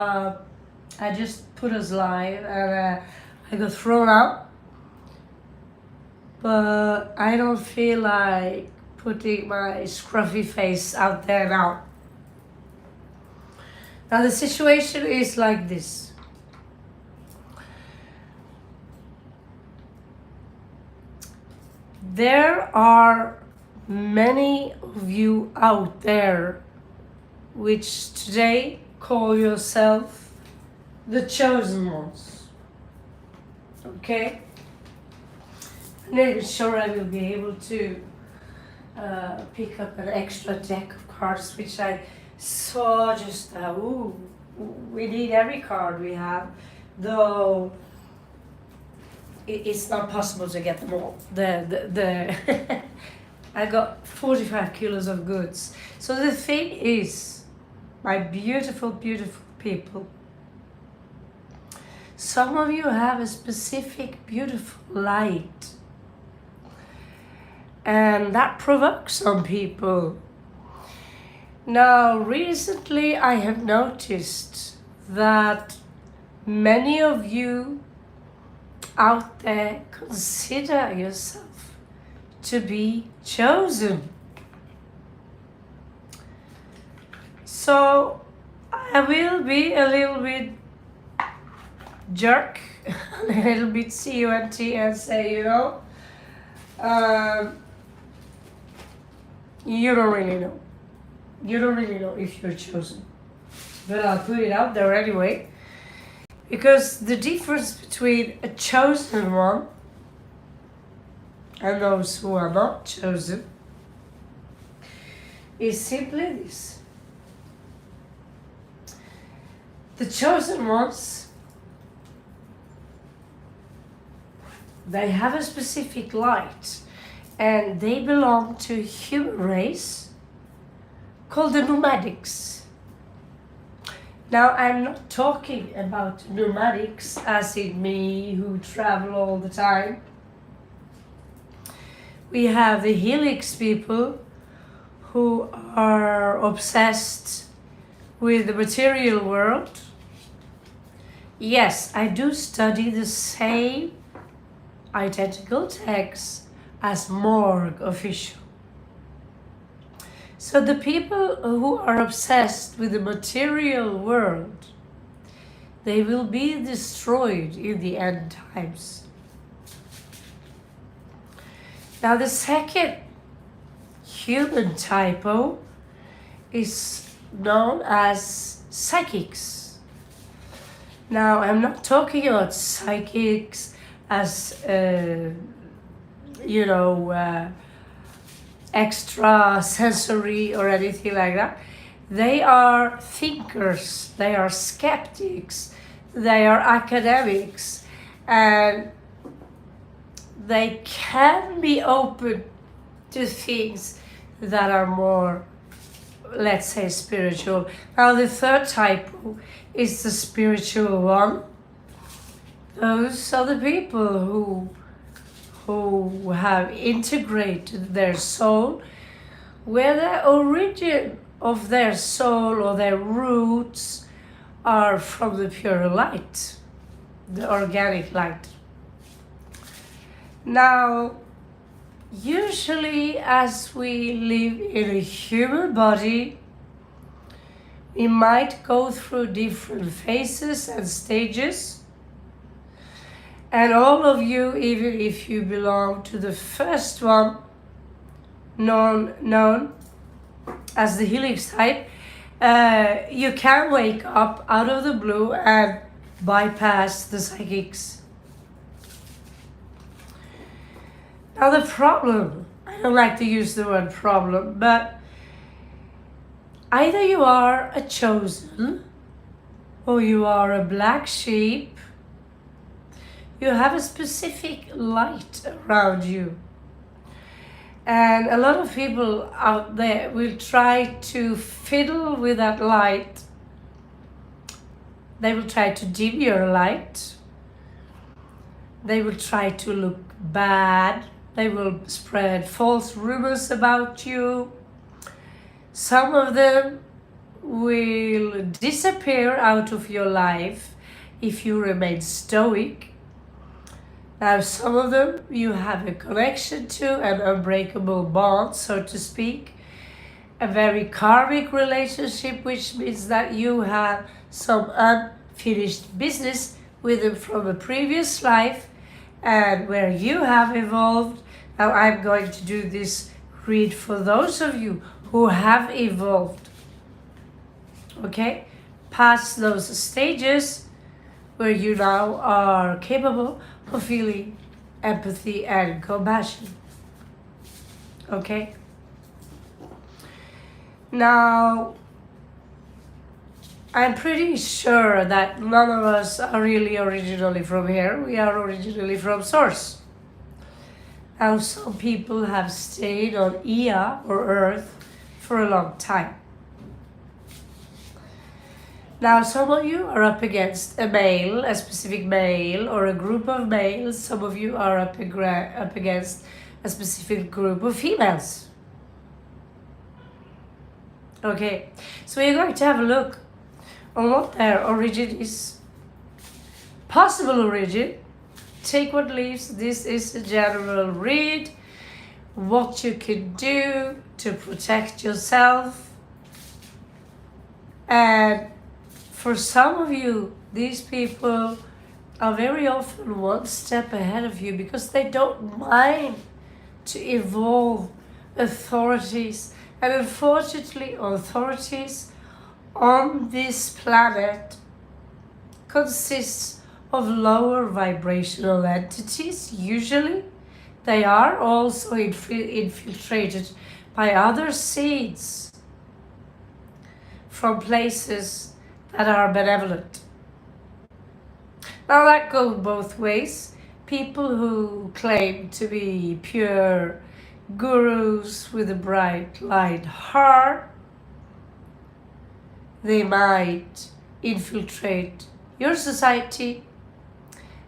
uh, I just put us live and I got thrown out, but I don't feel like putting my scruffy face out there now. Now the situation is like this. There are many of you out there which today call yourself the chosen ones. Okay? I'm not even sure I will be able to pick up an extra deck of cards which I saw just now. Ooh, we need every card we have, though it's not possible to get them all. I got 45 kilos of goods. So the thing is, my beautiful, beautiful people, some of you have a specific, beautiful light. And that provokes some people. Now, recently I have noticed that many of you out there consider yourself to be chosen. So I will be a little bit jerk, a little bit cunt and say, you don't really know. You don't really know if you're chosen. But I'll put it out there anyway. Because the difference between a chosen one and those who are not chosen is simply this. The chosen ones, they have a specific light and they belong to a human race called the nomadics. Now, I'm not talking about nomadics as in me who travel all the time. We have the helix people who are obsessed with the material world. Yes, I do study the same identical texts as Morgue official. So the people who are obsessed with the material world, they will be destroyed in the end times. Now the second human typo is known as psychics. Now I'm not talking about psychics as, extra sensory or anything like that. They are thinkers, they are skeptics, they are academics, and they can be open to things that are more, let's say, spiritual. Now the third type is the spiritual one. Those are the people who have integrated their soul, where the origin of their soul or their roots are from the pure light, the organic light. Now, usually as we live in a human body, we might go through different phases and stages. And all of you, even if you belong to the first one, known as the helix type, you can wake up out of the blue and bypass the psychics. Now the problem, I don't like to use the word problem, but either you are a chosen or you are a black sheep. You have a specific light around you. And a lot of people out there will try to fiddle with that light. They will try to dim your light. They will try to look bad. They will spread false rumors about you. Some of them will disappear out of your life if you remain stoic. Now, some of them you have a connection to, an unbreakable bond, so to speak, a very karmic relationship, which means that you have some unfinished business with them from a previous life and where you have evolved. Now, I'm going to do this read for those of you who have evolved, okay, past those stages where you now are capable of feeling empathy and compassion, okay? Now, I'm pretty sure that none of us are really originally from here. We are originally from Source. Now, some people have stayed on Ea or Earth for a long time. Now, some of you are up against a male, a specific male, or a group of males. Some of you are up against a specific group of females. Okay, so we're going to have a look on what their origin is. Possible origin. Take what leaves. This is a general read. What you can do to protect yourself. And for some of you, these people are very often one step ahead of you because they don't mind to evolve authorities. And unfortunately, authorities on this planet consists of lower vibrational entities. Usually, they are also infiltrated by other seeds from places that are benevolent. Now that goes both ways. People who claim to be pure gurus with a bright light heart, they might infiltrate your society.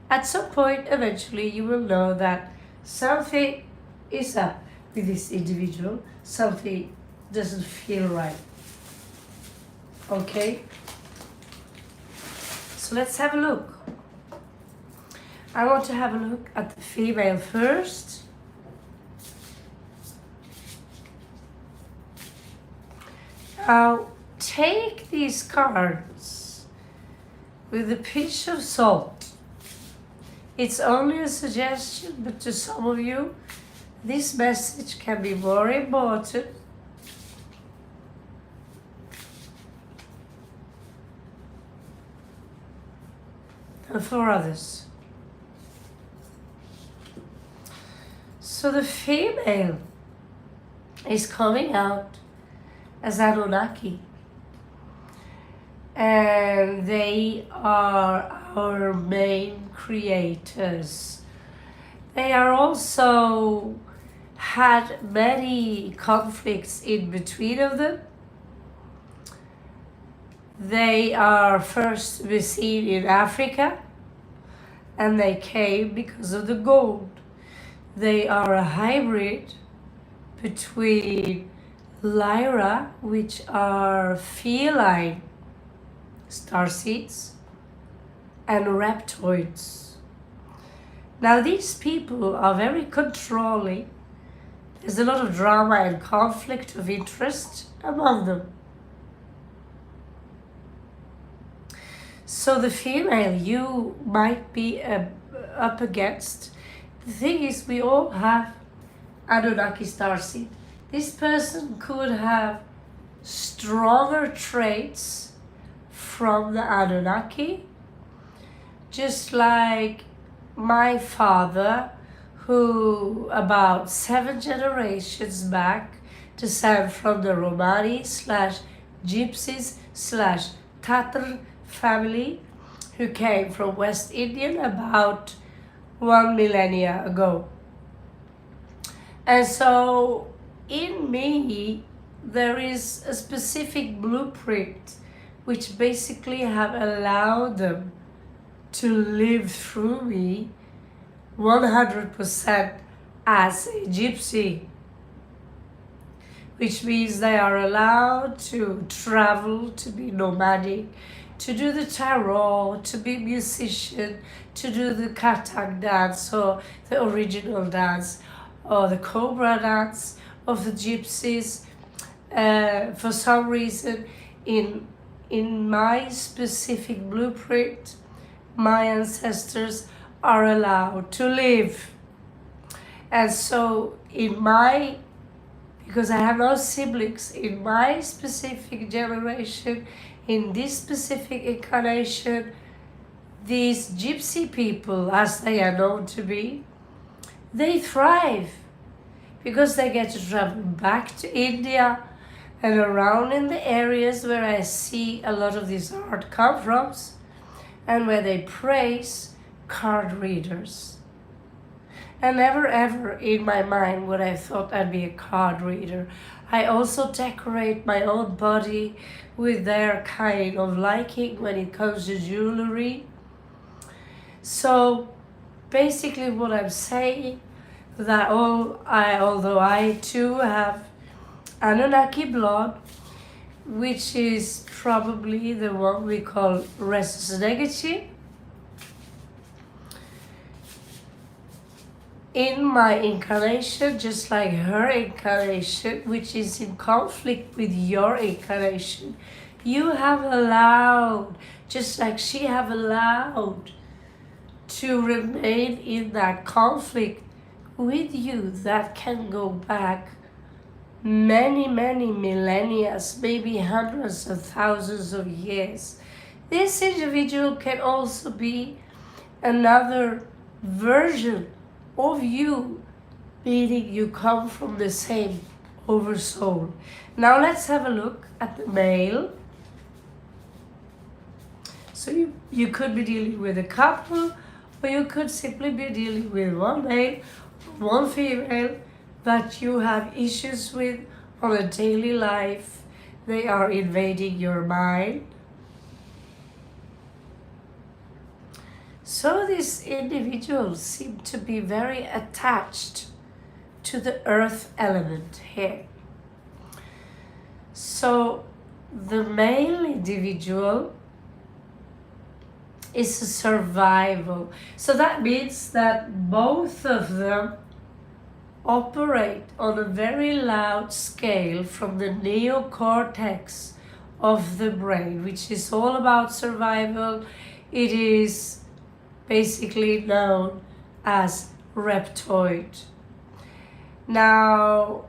At some point, eventually, you will know that something is up with this individual. Something doesn't feel right. Okay? So let's have a look. I want to have a look at the female first. Now, take these cards with a pinch of salt. It's only a suggestion, but to some of you, this message can be more important than for others. So the female is coming out as Anunnaki, and they are our main creators. They are also had many conflicts in between of them. They are first to be seen in Africa, and they came because of the gold. They are a hybrid between Lyra, which are feline starseeds, and reptoids. Now these people are very controlling. There's a lot of drama and conflict of interest among them. So the female you might be up against. The thing is, we all have Anunnaki starseed. This person could have stronger traits from the Anunnaki, just like my father, who about 7 generations back descend from the Romani / Gypsies / Tatar family, who came from West Indian about 1 millennia ago. And so in me, there is a specific blueprint which basically have allowed them to live through me 100% as a gypsy. which means they are allowed to travel, to be nomadic, to do the tarot, to be musician, to do the katak dance or the original dance or the cobra dance of the gypsies. For some reason, in my specific blueprint, my ancestors are allowed to live. And so because I have no siblings, in my specific generation, in this specific incarnation, these gypsy people, as they are known to be, they thrive because they get to travel back to India and around in the areas where I see a lot of this art come from, and where they praise card readers. And never ever in my mind would I thought I'd be a card reader. I also decorate my own body with their kind of liking when it comes to jewelry. So basically what I'm saying, that although I too have Anunnaki blood, which is probably the one we call restless negative, in my incarnation, just like her incarnation, which is in conflict with your incarnation, you have allowed, just like she have allowed, to remain in that conflict with you that can go back many millennia, maybe hundreds of thousands of years. This individual can also be another version of you, meaning you come from the same oversoul. Now let's have a look at the male. So you could be dealing with a couple, or you could simply be dealing with one male, one female that you have issues with on a daily life. They are invading your mind. So these individuals seem to be very attached to the earth element here. So the male individual is a survival. So that means that both of them operate on a very loud scale from the neocortex of the brain, which is all about survival. It is basically known as reptoid. Now,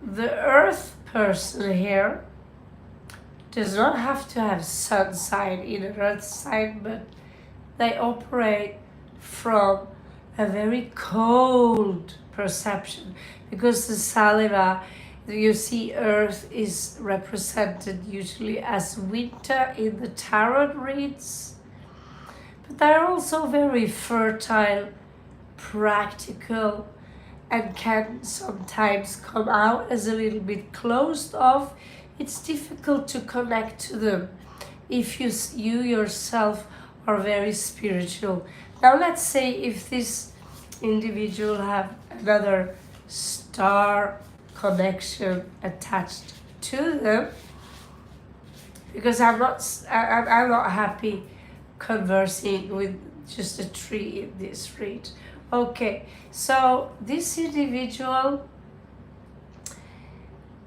the earth person here does not have to have sun sign in an earth sign, but they operate from a very cold perception, because the saliva, you see earth is represented usually as winter in the tarot reads. But they're also very fertile, practical, and can sometimes come out as a little bit closed off. It's difficult to connect to them if you yourself are very spiritual. Now let's say if this individual have another star connection attached to them, because I'm not happy conversing with just a tree in this read. Okay, so this individual,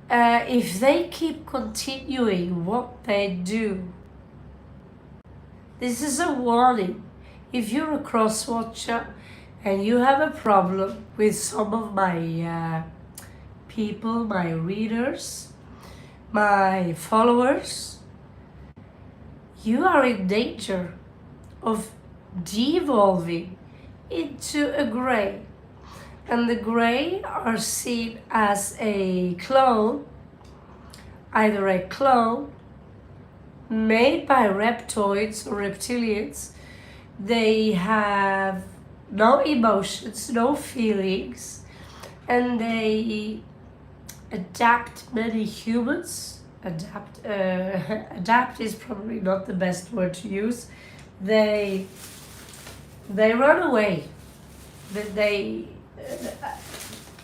if they keep continuing what they do, this is a warning. If you're a cross watcher and you have a problem with some of my people, my readers, my followers, you are in danger of devolving into a gray. And the gray are seen as a clone, either a clone made by reptoids or reptilians. They have no emotions, no feelings, and they adapt many humans. Adapt is probably not the best word to use. They run away.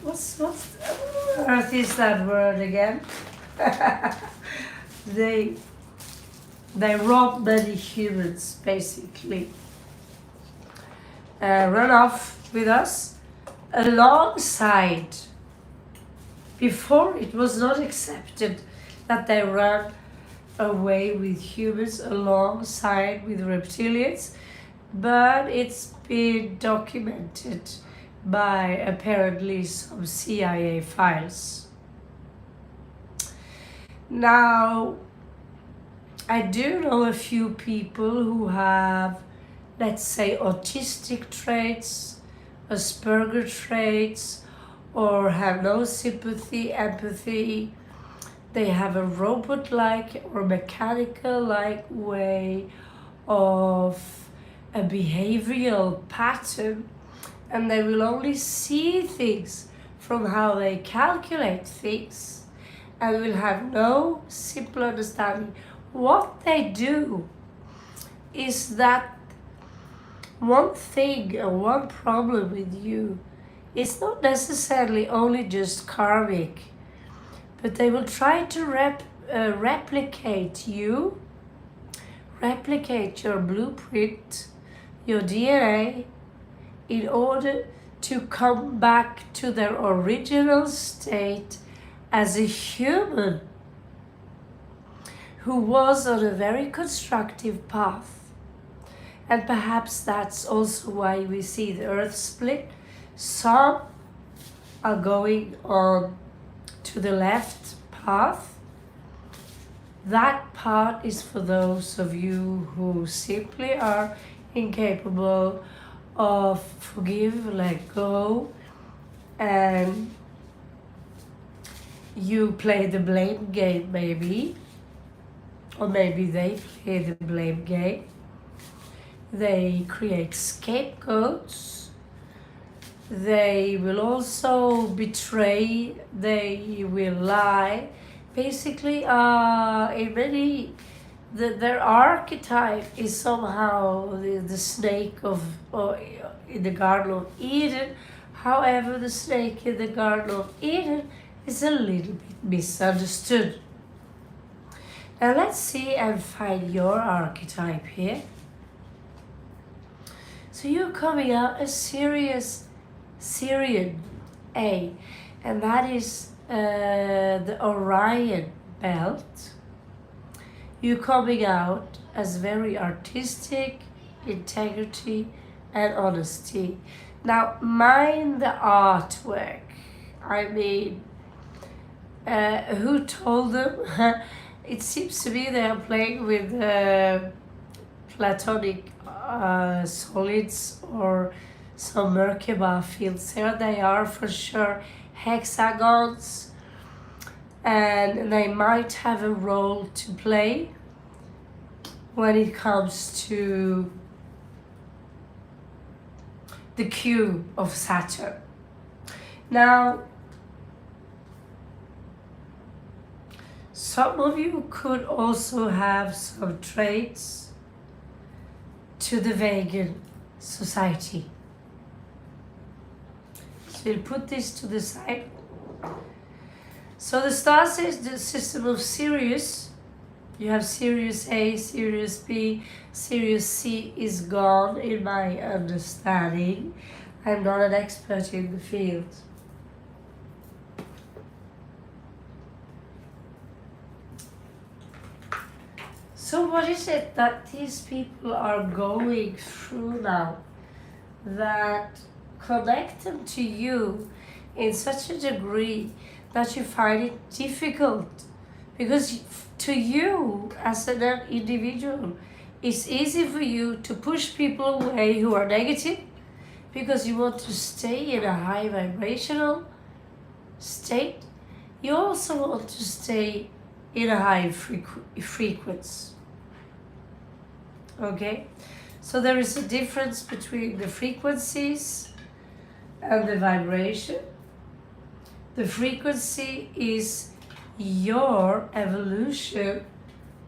what's earth is that word again? they rob many humans, basically, run off with us alongside. Before, it was not accepted that they run away with humans alongside with reptilians, but it's been documented by apparently some CIA files. Now, I do know a few people who have, let's say, autistic traits, Asperger traits, or have no sympathy, empathy. They have a robot-like or mechanical-like way of a behavioral pattern, and they will only see things from how they calculate things and will have no simple understanding. What they do is that one thing or one problem with you is not necessarily only just karmic, but they will try to replicate you, replicate your blueprint, your DNA, in order to come back to their original state as a human who was on a very constructive path. And perhaps that's also why we see the earth split. Some are going on to the left path. That part is for those of you who simply are incapable of forgive, let go, and you play the blame game maybe, or maybe they play the blame game. They create scapegoats. They will also betray. They will lie. Basically, in many, their archetype is somehow the snake in the Garden of Eden. However, the snake in the Garden of Eden is a little bit misunderstood. Now let's see and find your archetype here. So you're coming out a serious Syrian A, and that is the Orion belt. You're coming out as very artistic, integrity, and honesty. Now, mind the artwork. I mean, who told them? It seems to me they are playing with platonic solids or some Merkaba fields. Here they are for sure hexagons, and they might have a role to play when it comes to the cube of Saturn. Now, some of you could also have some traits to the vegan society. So we'll put this to the side. So the stars is the system of Sirius. You have Sirius A, Sirius B, Sirius C is gone in my understanding. I'm not an expert in the field. So what is it that these people are going through now that connect them to you in such a degree that you find it difficult? Because to you as an individual, it's easy for you to push people away who are negative because you want to stay in a high vibrational state. You also want to stay in a high frequency. Okay, so there is a difference between the frequencies and the vibration. The frequency is your evolution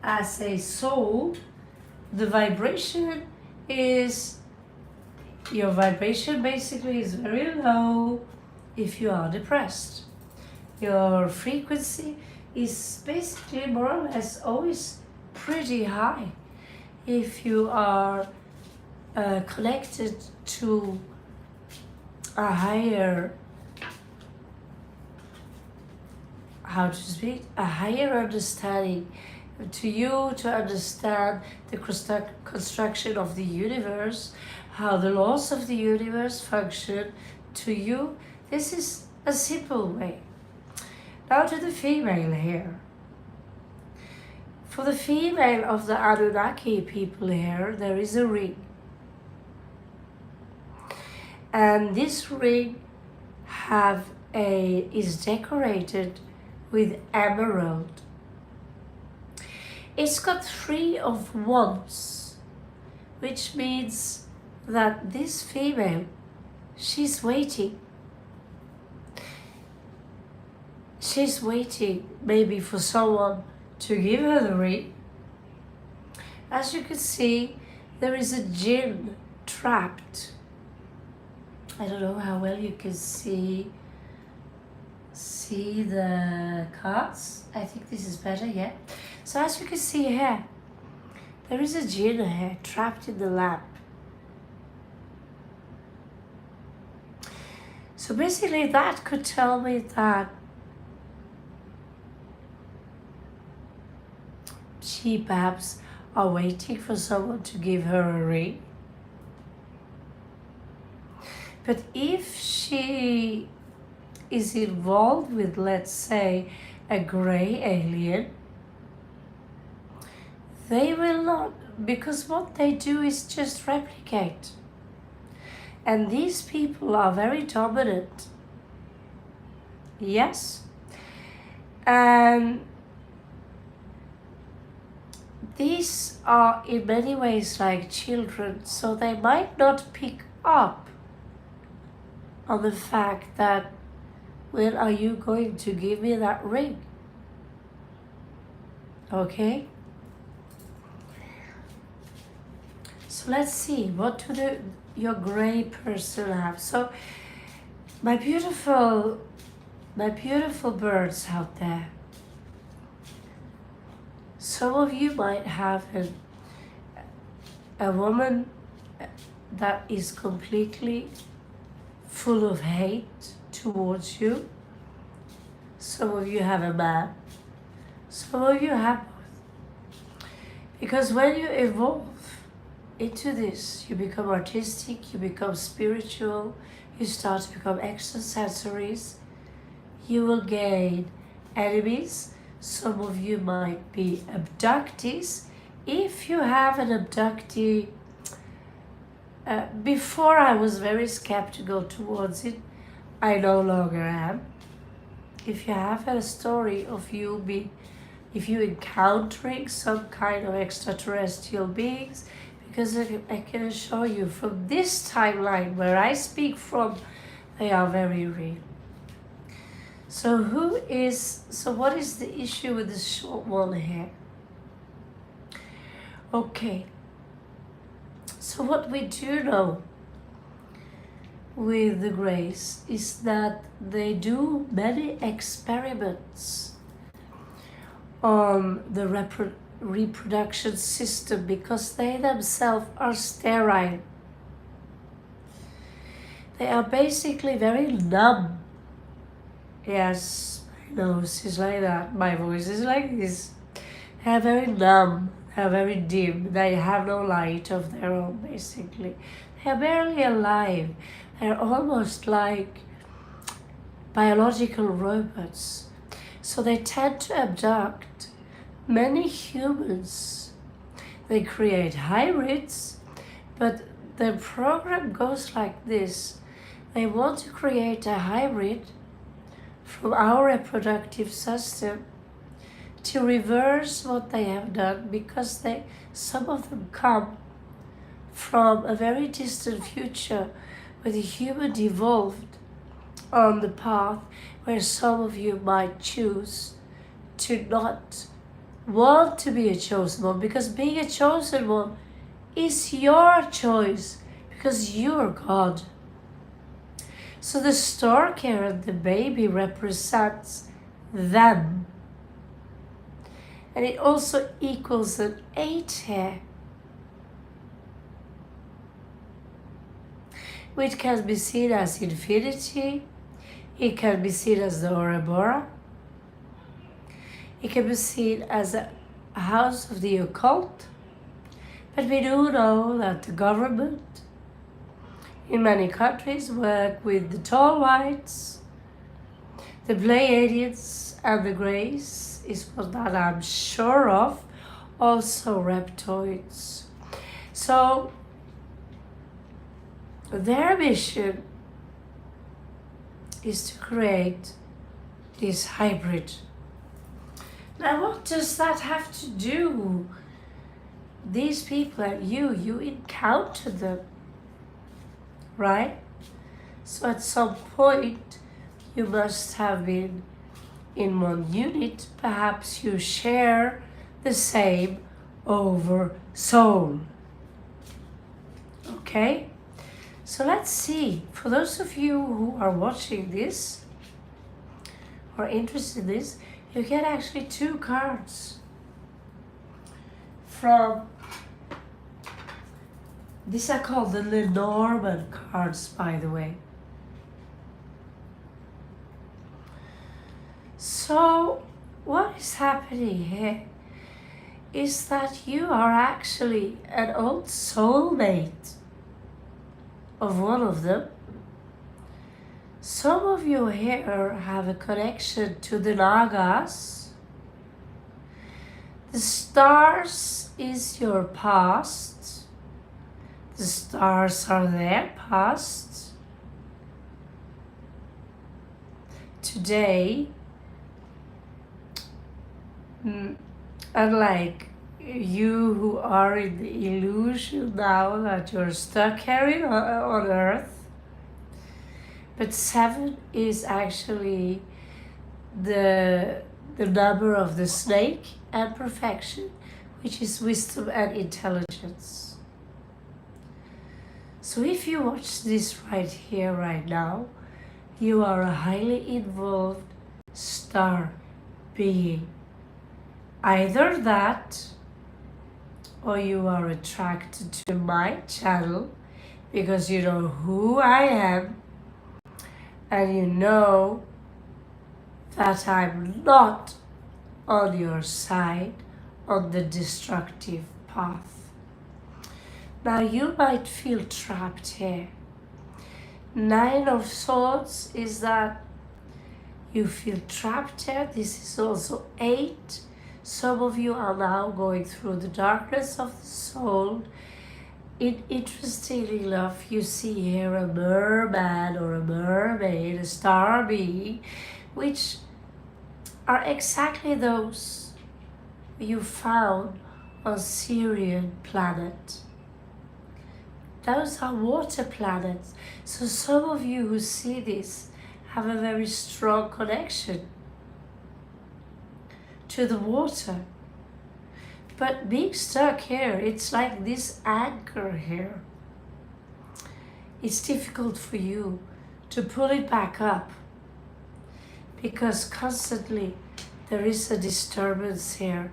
as a soul. The vibration is, your vibration basically is very low. if you are depressed. Your frequency is basically more or less always pretty high if you are connected to a higher, how to speak, a higher understanding to you, to understand the construction of the universe, how the laws of the universe function to you. This is a simple way. Now to the female here. For the female of the Anunnaki people here, there is a ring. And this ring is decorated with emerald. It's got 3 of wands, which means that this female, she's waiting. She's waiting maybe for someone to give her the ring. As you can see, there is a jinn trapped. I don't know how well you can see the cards. I think this is better, yeah. So as you can see here, there is a jinn here trapped in the lamp. So basically that could tell me that she perhaps are waiting for someone to give her a ring. But if she is involved with, let's say, a gray alien, they will not, because what they do is just replicate. And these people are very dominant. Yes. And these are in many ways like children, so they might not pick up on the fact that, when are you going to give me that ring? Okay? So let's see, what do your gray person have? So my beautiful birds out there, some of you might have a woman that is completely full of hate towards you. Some of you have a man. Some of you have both. Because when you evolve into this, you become artistic, you become spiritual, you start to become extrasensories, you will gain enemies. Some of you might be abductees. If you have an abductee, before I was very skeptical towards it, I no longer am. If you have a story of if you encountering some kind of extraterrestrial beings, because I can assure you from this timeline where I speak from, they are very real. So what is the issue with the short one here? Okay. So what we do know with the Greys is that they do many experiments on the reproduction system because they themselves are sterile. They are basically very numb. Yes, my nose is like that, my voice is like this. They are very numb, they are very dim, they have no light of their own basically. They are barely alive. They're almost like biological robots. So they tend to abduct many humans. They create hybrids, but the program goes like this. They want to create a hybrid from our reproductive system to reverse what they have done, because some of them come from a very distant future where the human evolved on the path where some of you might choose to not want to be a chosen one, because being a chosen one is your choice, because you're God. So the stork here and the baby represents them. And it also equals an 8 here, which can be seen as infinity. It can be seen as the Ouroboros. It can be seen as a house of the occult. But we do know that the government in many countries work with the tall whites, the Pleiadians and the Greys is what that I'm sure of, also reptoids. So their mission is to create this hybrid. Now what does that have to do? These people and you encounter them, right? So at some point you must have been in one unit. Perhaps you share the same over soul. Okay? So let's see. For those of you who are watching this or interested in this, you get actually 2 cards from, these are called the Lenormand cards, by the way. So what is happening here is that you are actually an old soulmate of one of them. Some of you here have a connection to the Nagas. The stars is your past. The stars are their past. Today, unlike you who are in the illusion now that you're stuck here on Earth, but 7 is actually the number of the snake and perfection, which is wisdom and intelligence. So if you watch this right here, right now, you are a highly involved star being. Either that, or you are attracted to my channel because you know who I am and you know that I'm not on your side on the destructive path. Now you might feel trapped here. 9 of Swords is that you feel trapped here. This is also 8. Some of you are now going through the darkness of the soul. Interestingly enough, you see here a merman or a mermaid, a star being, which are exactly those you found on Syrian planet. Those are water planets. So some of you who see this have a very strong connection to the water. But being stuck here, it's like this anchor here. It's difficult for you to pull it back up because constantly there is a disturbance here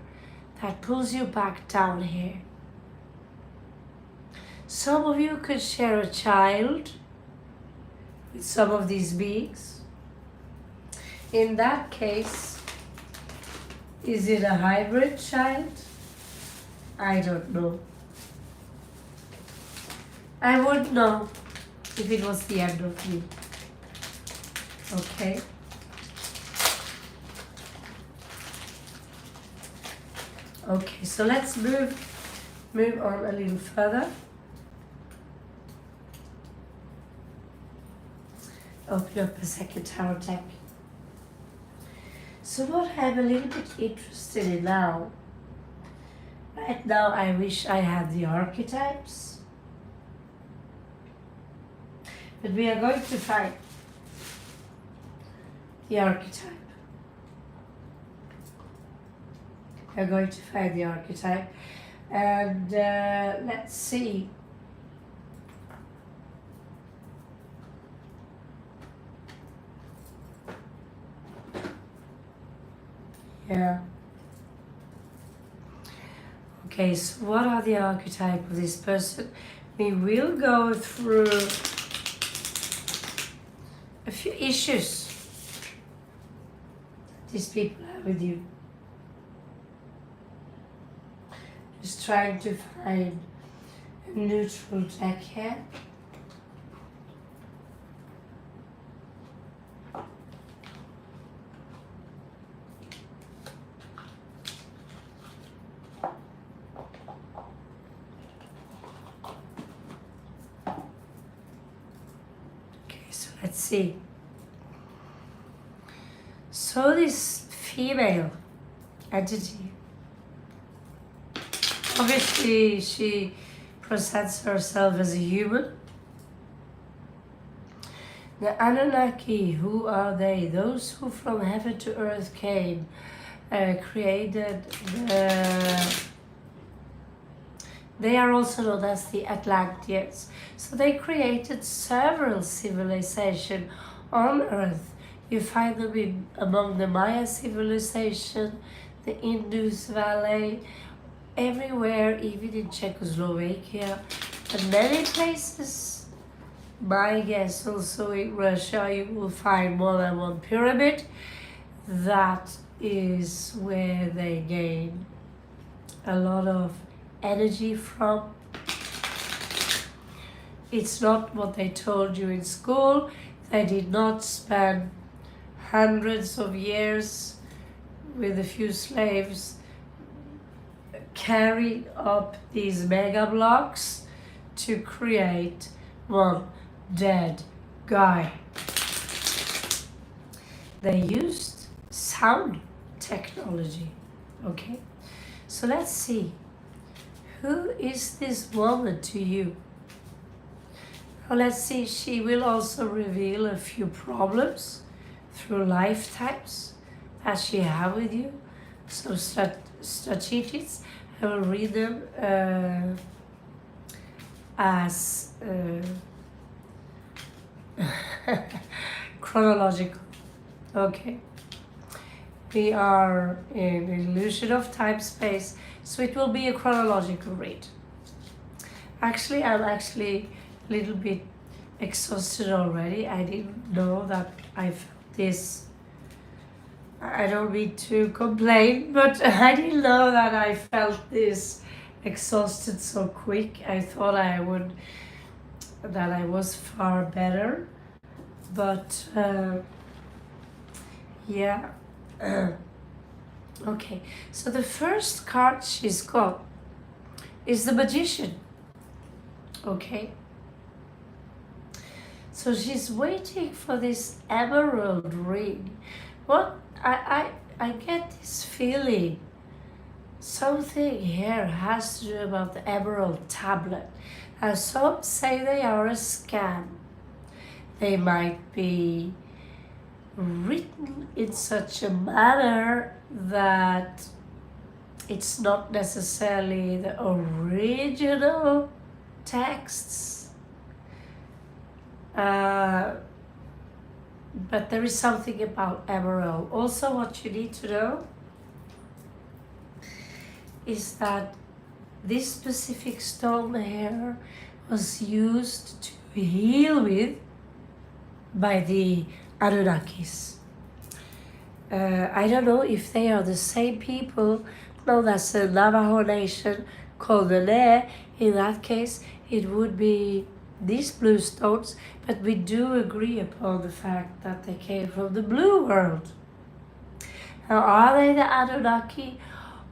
that pulls you back down here. Some of you could share a child with some of these beings. In that case, is it a hybrid child? I don't know. I would know if it was the end of me. Okay? Okay, so let's move on a little further. Open up a second tarot deck. So what I'm a little bit interested in now, right now I wish I had the archetypes, but we are going to find the archetype. We are going to find the archetype and let's see. Yeah. Okay, so what are the archetype of this person? We will go through a few issues these people have with you. Just trying to find a neutral deck here. Let's see. So this female entity, obviously she presents herself as a human. The Anunnaki, who are they? Those who from heaven to earth came, created the... They are also known as the Atlanteans. So they created several civilizations on Earth. You find them among the Maya civilization, the Indus Valley, everywhere, even in Czechoslovakia, and many places. My guess also in Russia you will find more than one pyramid. That is where they gain a lot of energy from. It's not what they told you in school. They did not spend hundreds of years with a few slaves carrying up these mega blocks to create one dead guy. They used sound technology. Okay, so let's see. Who is this woman to you? Now let's see, she will also reveal a few problems through lifetimes that she have with you. So strategies, I will read them as chronological. Okay. We are in illusion of time space, so it will be a chronological read. Actually, I'm a little bit exhausted already. I didn't know that I felt this. I don't mean to complain, but I didn't know that I felt this exhausted so quick. I thought that I was far better, but yeah. Okay, so the first card she's got is the Magician. Okay, so she's waiting for this emerald ring. What I get this feeling something here has to do about the emerald tablet. Some say they are a scam. They might be written in such a manner that it's not necessarily the original texts, but there is something about emerald. Also, what you need to know is that this specific stone here was used to heal with by the Anunnakis. I don't know if they are the same people. No, that's a Navajo nation called the Ne. In that case, it would be these blue stones, but we do agree upon the fact that they came from the blue world. Now, are they the Anunnaki,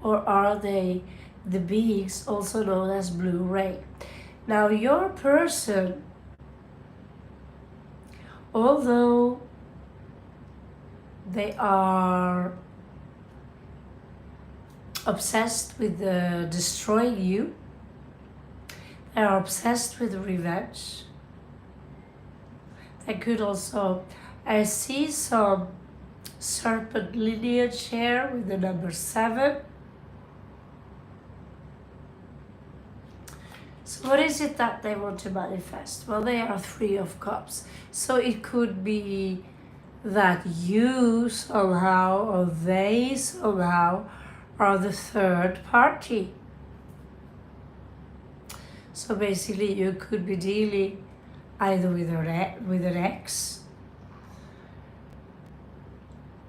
or are they the beings also known as blue ray? Now, your person, although they are obsessed with destroying you, they are obsessed with revenge. They could also, I see some serpent lineage here with the number 7. So what is it that they want to manifest? Well, they are 3 of cups. So it could be that you somehow or they somehow are the third party. So basically you could be dealing either with an ex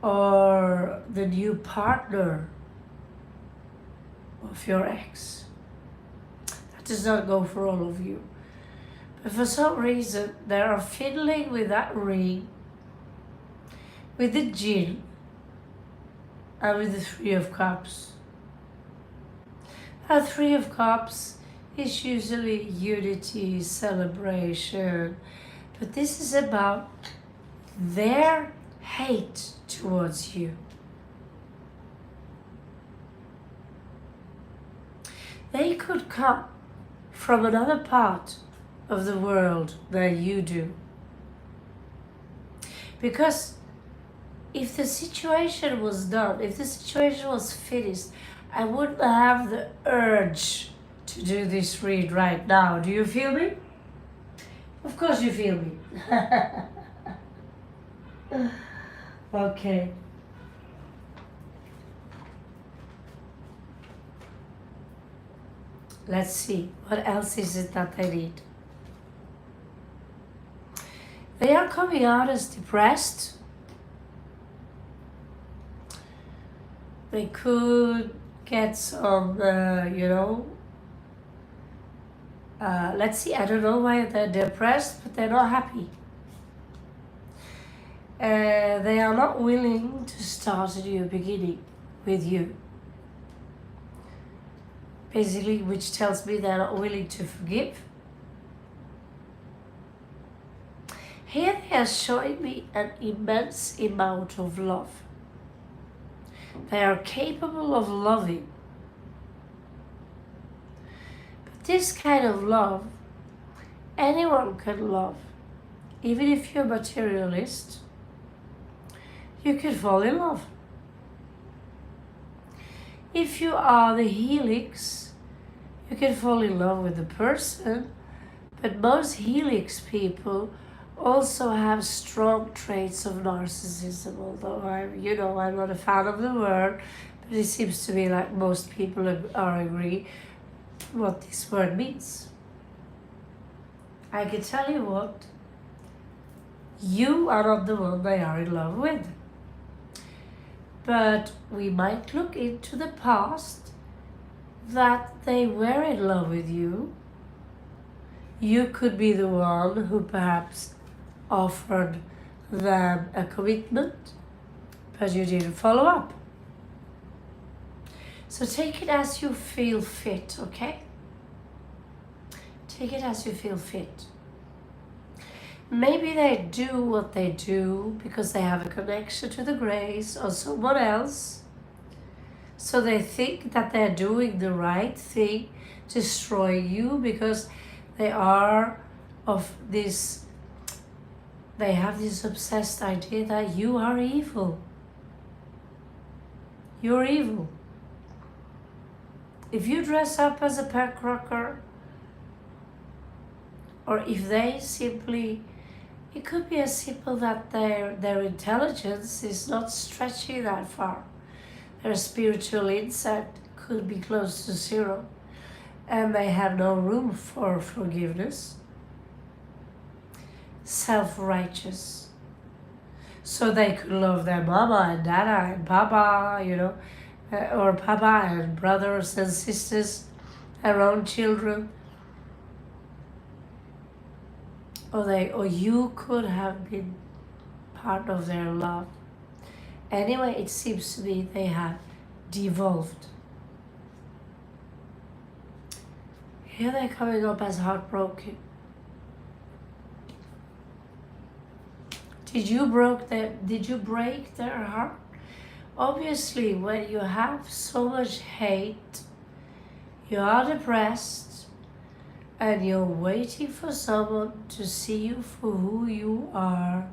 or the new partner of your ex. That does not go for all of you. But for some reason they are fiddling with that ring, with the jinn, and with the Three of Cups. A Three of Cups is usually unity, celebration, but this is about their hate towards you. They could come from another part of the world than you do. Because if the situation was done, if the situation was finished, I wouldn't have the urge to do this read right now. Do you feel me? Of course you feel me. Okay. Let's see. What else is it that they need? They are coming out as depressed. They could get some, let's see, I don't know why they're depressed, but they're not happy. They are not willing to start a new beginning with you. Basically, which tells me they're not willing to forgive. Here they are showing me an immense amount of love. They are capable of loving. But this kind of love, anyone can love. Even if you're a materialist, you can fall in love. If you are the helix, you can fall in love with the person, but most helix people also have strong traits of narcissism, although I'm not a fan of the word, but it seems to me like most people are agree what this word means. I can tell you what, you are not the one they are in love with. But we might look into the past that they were in love with you. You could be the one who perhaps offered them a commitment, but you didn't follow up. So take it as you feel fit, okay? Take it as you feel fit. Maybe they do what they do because they have a connection to the grace or someone else. So they think that they're doing the right thing, destroying you, because they are of this, they have this obsessed idea that you are evil. You're evil. If you dress up as a punk rocker, or if they simply, it could be as simple that their intelligence is not stretching that far. Their spiritual insight could be close to zero, and they have no room for forgiveness. Self-righteous. So they could love their mama and dada and papa, or papa and brothers and sisters, their own children. Or you could have been part of their love. Anyway, it seems to me they have devolved. Here they're coming up as heartbroken. Did you break their heart? Obviously, when you have so much hate, you are depressed, and you're waiting for someone to see you for who you are,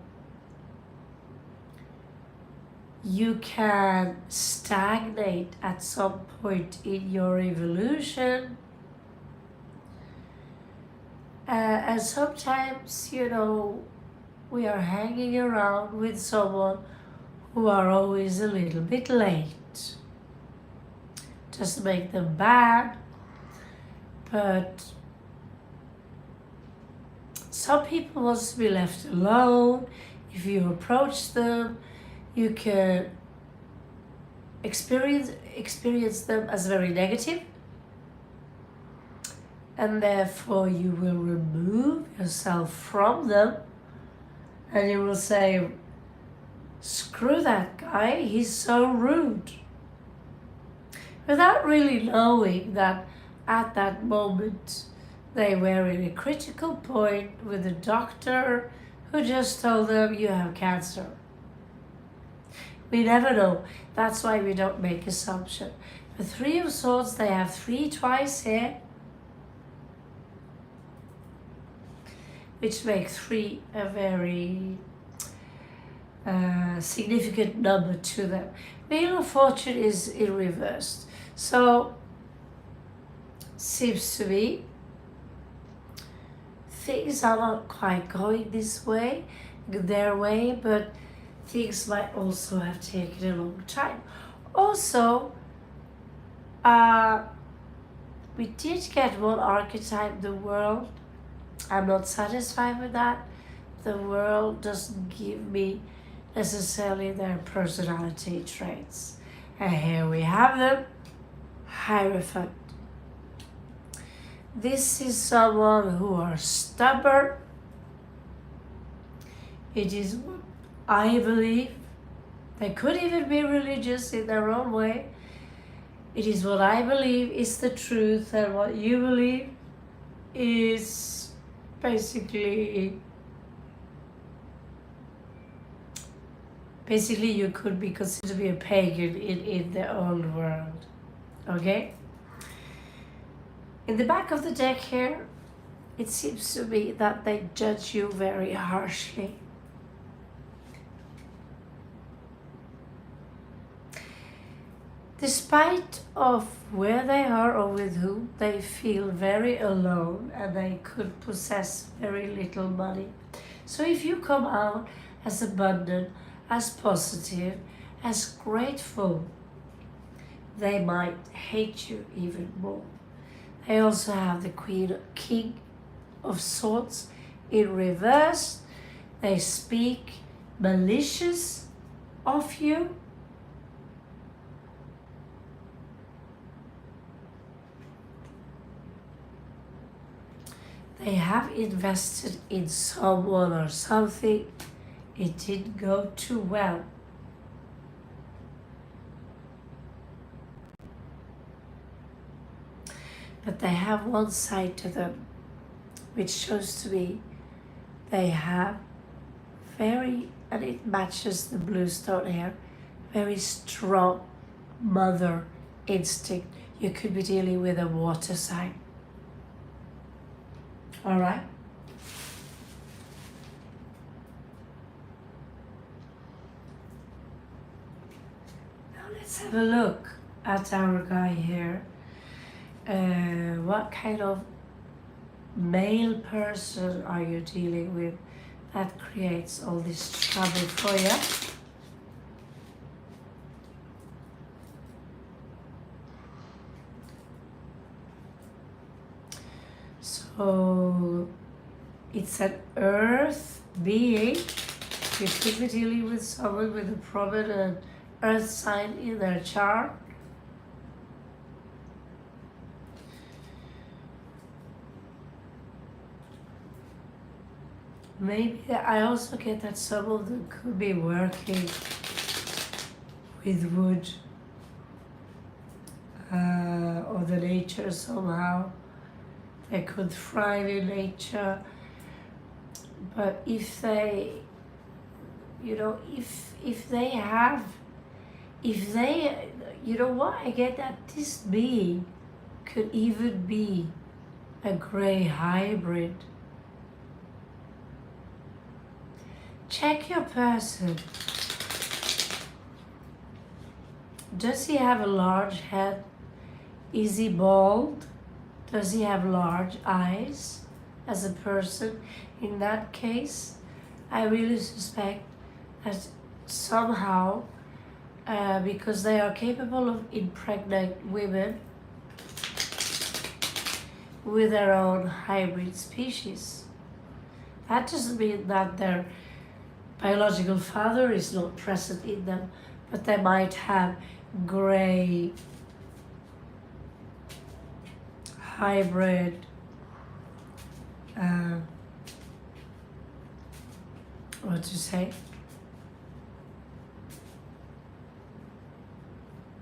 you can stagnate at some point in your evolution. And sometimes, we are hanging around with someone who are always a little bit late. Doesn't make them bad, but some people want to be left alone. If you approach them, you can experience them as very negative, and therefore you will remove yourself from them, and you will say, screw that guy, he's so rude, without really knowing that at that moment they were in a critical point with a doctor who just told them you have cancer. We never know. That's why we don't make assumption. The Three of Swords, they have 3 twice here, which makes 3 a very significant number to them. Wheel of Fortune is in reverse. So, seems to me things are not quite going this way, their way, but things might also have taken a long time. Also, we did get one archetype, the world. I'm not satisfied with that. The world doesn't give me necessarily their personality traits. And here we have them, Hierophant. This is someone who are stubborn. It is what I believe. They could even be religious in their own way. It is what I believe is the truth, and what you believe is basically you could be considered to be a pagan in the old world. Okay? In the back of the deck here, it seems to me that they judge you very harshly. Despite of where they are or with whom, they feel very alone, and they could possess very little money. So if you come out as abundant, as positive, as grateful, they might hate you even more. They also have the King of Swords in reverse. They speak malicious of you. They have invested in someone or something. It didn't go too well. But they have one side to them, which shows to me they have very, and it matches the blue stone here, very strong mother instinct. You could be dealing with a water sign. All right? Now let's have a look at our guy here. What kind of male person are you dealing with that creates all this trouble for you? So it's an earth being. You could be dealing with someone with a prominent earth sign in their chart. Maybe I also get that some of them could be working with wood or the nature somehow. They could thrive in nature. But if they, you know, if they, you know what, I get that this being could even be a gray hybrid. Check your person. Does he have a large head? Is he bald? Does he have large eyes as a person? In that case, I really suspect that somehow, because they are capable of impregnating women with their own hybrid species. That doesn't mean that their biological father is not present in them, but they might have gray hybrid what to say?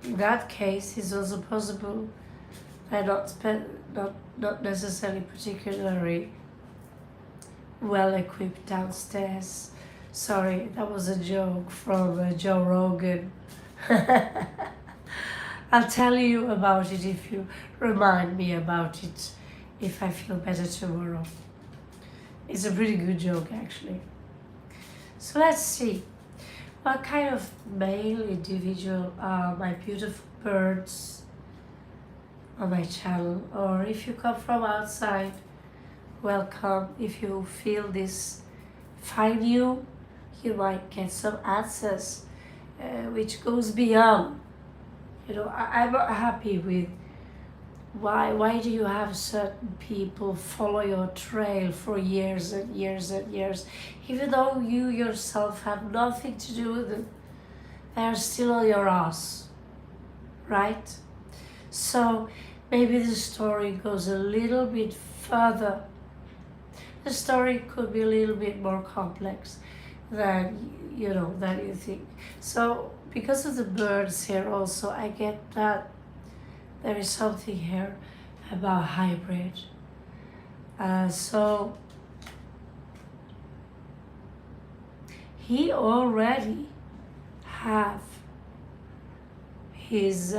In that case, it's also possible they're not necessarily particularly well equipped downstairs. Sorry, that was a joke from Joe Rogan. I'll tell you about it if you remind me about it, if I feel better tomorrow. It's a pretty good joke, actually. So let's see. What kind of male individual are my beautiful birds on my channel? Or if you come from outside, welcome. If you feel this find you, you might get some answers which goes beyond. You know, I'm not happy with why do you have certain people follow your trail for years and years and years, even though you yourself have nothing to do with it. They are still on your ass, right? So maybe the story goes a little bit further. The story could be a little bit more complex than than you think. So because of the birds here also, I get that there is something here about hybrid. So he already have his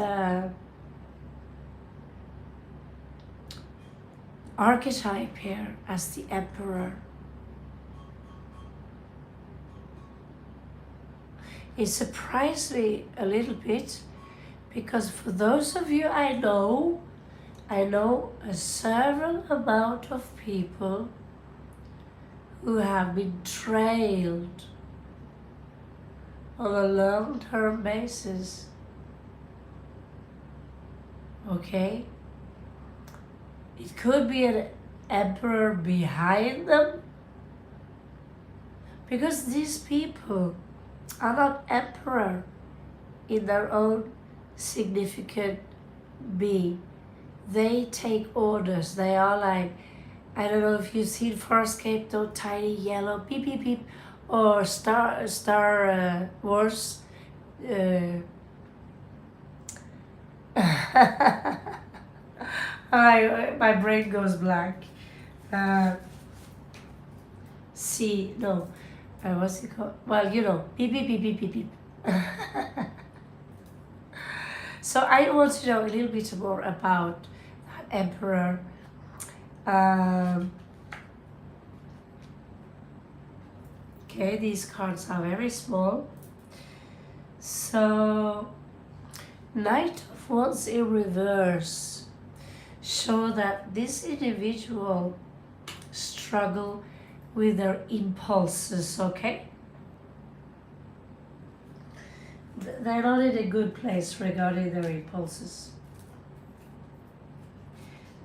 archetype here as the emperor. It surprised me a little bit, because for those of you I know a several amount of people who have been trailed on a long-term basis. Okay? It could be an emperor behind them, because these people are not emperor in their own significant being. They take orders. They are like, I don't know if you've seen Farscape, those tiny yellow beep beep beep, or Star Wars. My brain goes blank. What's it called? Well, beep beep beep beep beep beep. So I want to know a little bit more about that emperor. Okay, these cards are very small. So Knight of Wands in reverse show that this individual struggle with their impulses, okay? They're not in a good place regarding their impulses.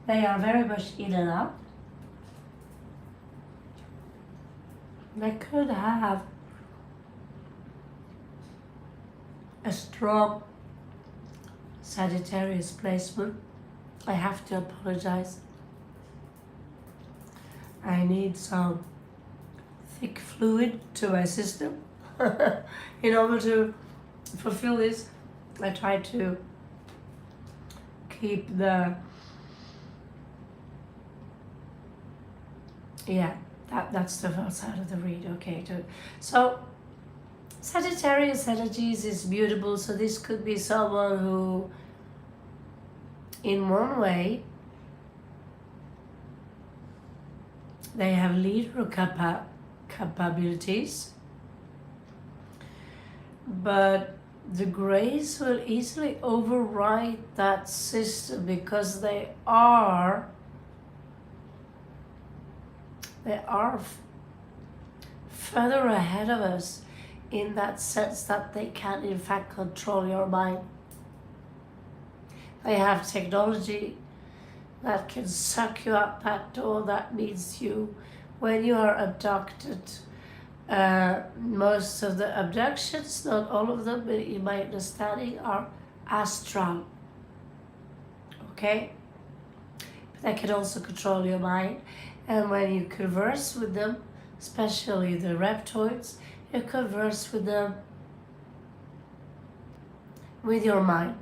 They are very much in and out. They could have a strong Sagittarius placement. I have to apologize. I need some thick fluid to my system in order to fulfill this. I try to keep that stuff outside of the read. Okay, so Sagittarius energies is beautiful. So this could be someone who, in one way, they have leader capabilities, but the Greys will easily override that system because they are further ahead of us in that sense that they can in fact control your mind. They have technology that can suck you out that door. That means when you are abducted, most of the abductions, not all of them, but in my understanding, are astral. Okay? But they can also control your mind. And when you converse with them, especially the reptoids, you converse with them with your mind.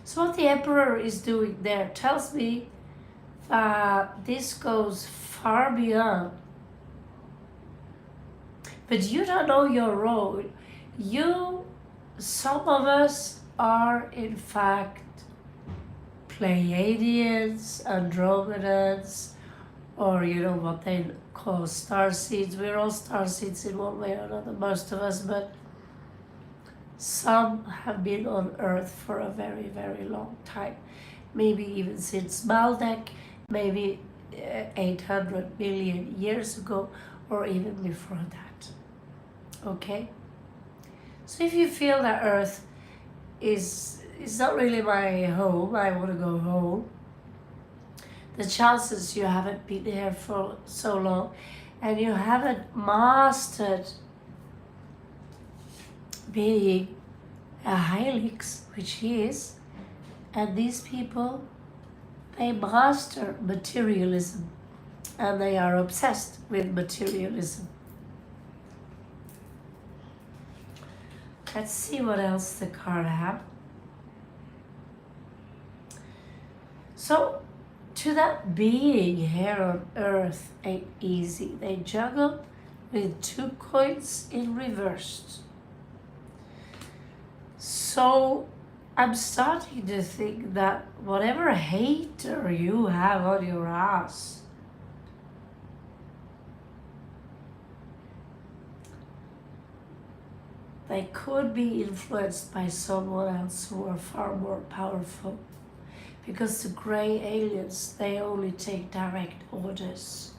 So what the Emperor is doing there tells me that this goes far beyond. But you don't know your role. Some of us are in fact Pleiadians, Andromedans, or what they call starseeds. We're all starseeds in one way or another, most of us, but some have been on Earth for a very, very long time. Maybe even since Maldek, maybe 800 million years ago, or even before that. Okay? So if you feel that Earth is not really my home, I want to go home, the chances you haven't been here for so long and you haven't mastered being a helix, which he is, and these people, they master materialism and they are obsessed with materialism. Let's see what else the card have. So, to that being here on Earth ain't easy. They juggle with 2 coins in reverse. So, I'm starting to think that whatever hater you have on your ass, they could be influenced by someone else who are far more powerful. Because the gray aliens, they only take direct orders.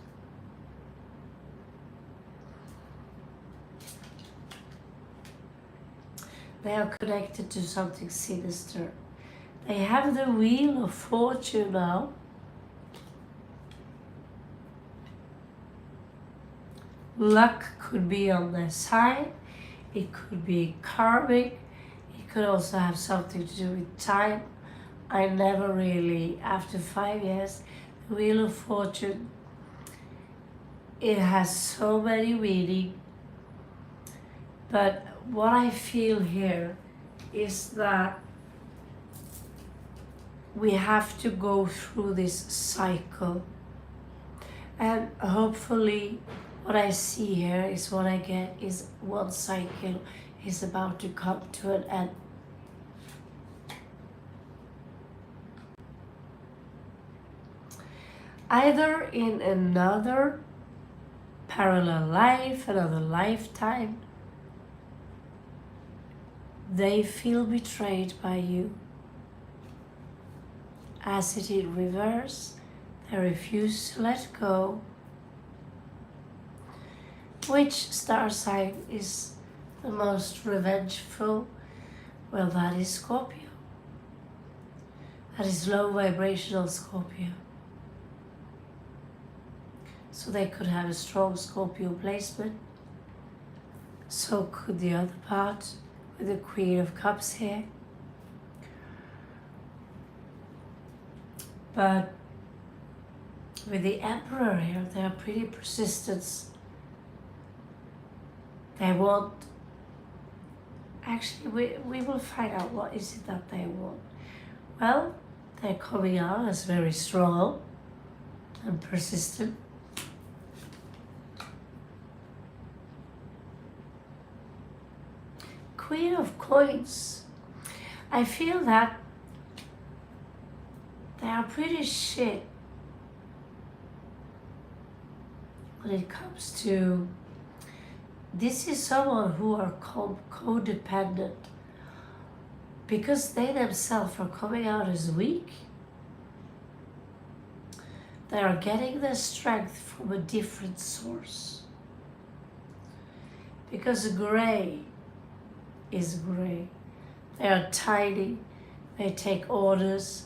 They are connected to something sinister. They have the Wheel of Fortune now. Luck could be on their side. It could be karmic. It could also have something to do with time. I never really, after 5 years, the Wheel of Fortune, it has so many meanings. But what I feel here is that we have to go through this cycle. And hopefully what I see here is what I get is one cycle is about to come to an end. Either in another parallel life, another lifetime, they feel betrayed by you. As it in reverse, they refuse to let go. Which star sign is the most revengeful? Well, that is Scorpio. That is low vibrational Scorpio. So they could have a strong Scorpio placement. So could the other part with the Queen of Cups here. But with the Emperor here, they are pretty persistent. They want, actually we will find out what is it that they want. Well, they're coming out as very strong and persistent. Queen of Coins. I feel that they are pretty shit when it comes to, this is someone who are codependent because they themselves are coming out as weak. they are getting their strength from a different source. Because gray is gray. They are tiny, they take orders,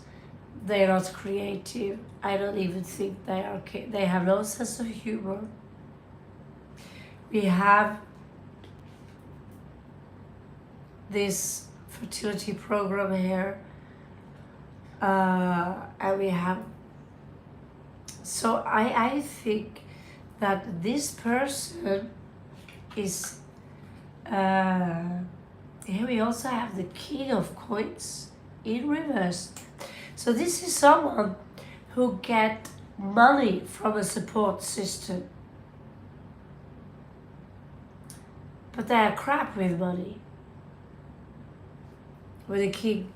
they're not creative. I don't even think they have no sense of humor. We have this fertility program here, and we have, so I think that this person is, here we also have the King of Coins in reverse. So this is someone who get money from a support system, but they are crap with money. With the King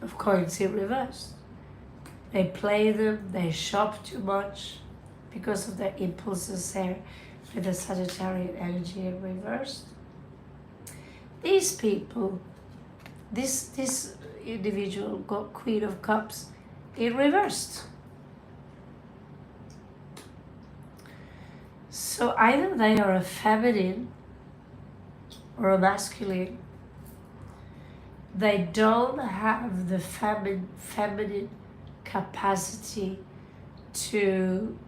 of Coins in reverse. They play them, they shop too much because of their impulses there with the Sagittarian energy in reverse. These people, this individual got Queen of Cups in reversed. So either they are a feminine or a masculine. They don't have the feminine capacity to,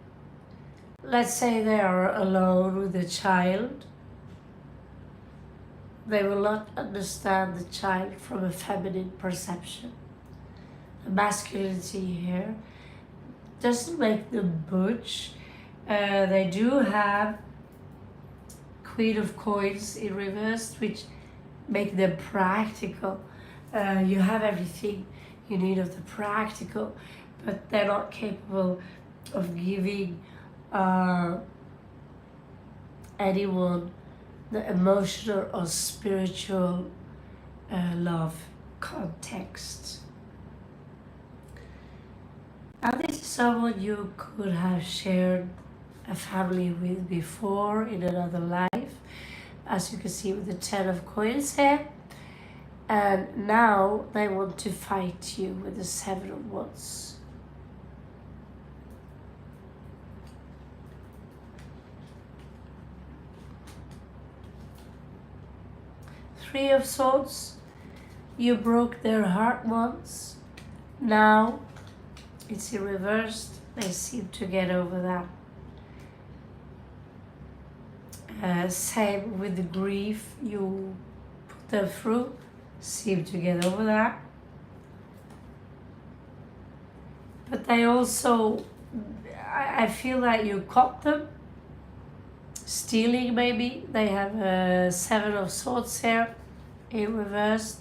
let's say they are alone with a child, they will not understand the child from a feminine perception. The masculinity here doesn't make them butch. They do have Queen of Coins in reverse, which make them practical. You have everything you need of the practical, but they're not capable of giving anyone the emotional or spiritual love context. And this is someone you could have shared a family with before in another life, as you can see with the 10 of Coins here. And now they want to fight you with the 7 of Wands. Three of Swords, you broke their heart once. Now it's in reverse. They seem to get over that. Same with the grief you put them through, seem to get over that. But they also, I feel that you caught them stealing maybe. They have a 7 of Swords here in reverse.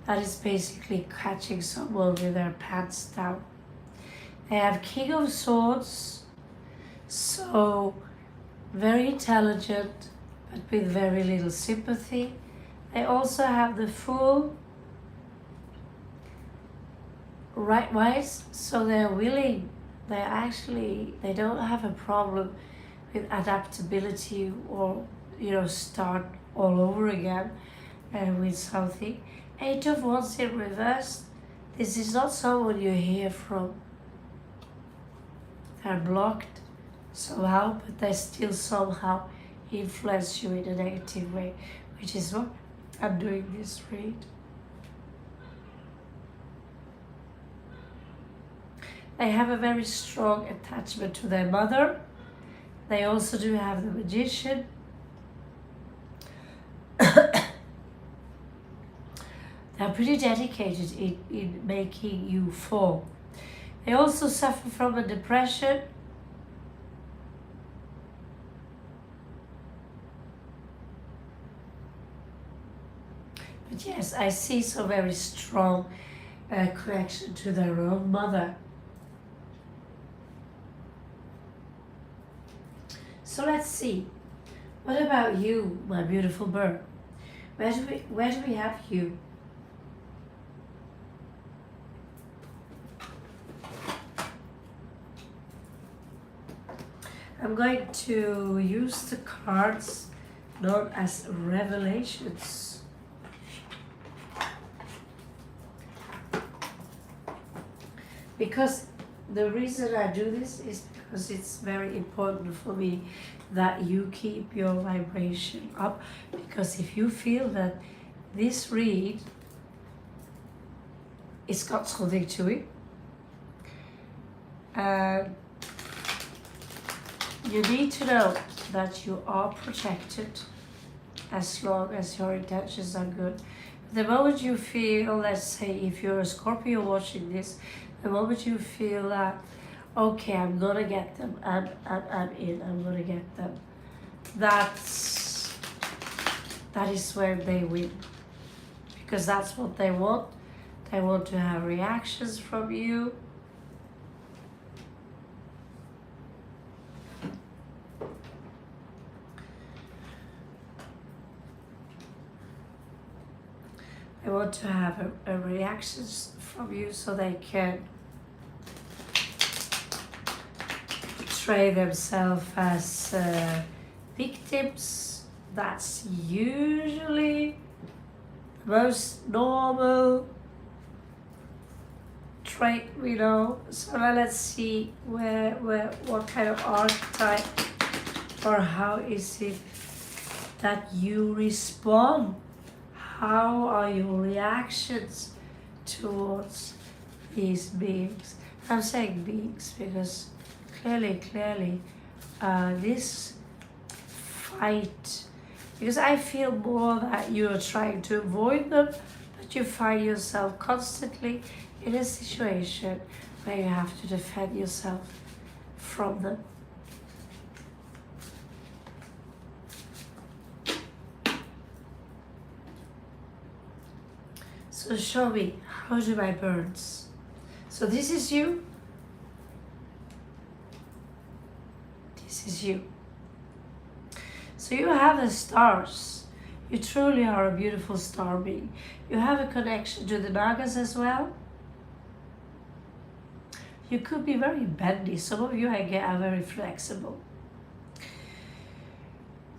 That is basically catching someone with their pants down. They have King of Swords, so very intelligent, but with very little sympathy. They also have the Fool, right-wise, so they're willing. They don't have a problem with adaptability or, start all over again with something. 8 of Wands in reverse. This is not someone you hear from. They're blocked somehow, but they still somehow influence you in a negative way, which is what I'm doing this read. They have a very strong attachment to their mother. They also do have the Magician. They're pretty dedicated in making you fall. They also suffer from a depression. But yes, I see some very strong connection to their own mother. So let's see. What about you, my beautiful bird? Where do we have you? I'm going to use the cards known as Revelations. Because the reason I do this is because it's very important for me that you keep your vibration up. Because if you feel that this read, it's got something to it, and you need to know that you are protected as long as your intentions are good. The moment you feel, let's say if you're a Scorpio watching this, the moment you feel that, okay, I'm gonna get them, I'm in, I'm gonna get them, that is where they win. Because that's what they want. They want to have reactions from you. They want to have a reactions from you so they can portray themselves as victims. That's usually the most normal trait we know. So now let's see what kind of archetype or how is it that you respond. How are your reactions towards these beings? I'm saying beings because clearly this fight, because I feel more that you're trying to avoid them, but you find yourself constantly in a situation where you have to defend yourself from them. So show me, how do my birds? So this is you. This is you. So you have the stars. You truly are a beautiful star being. You have a connection to the Nagas as well. You could be very bendy. Some of you, I get, are very flexible.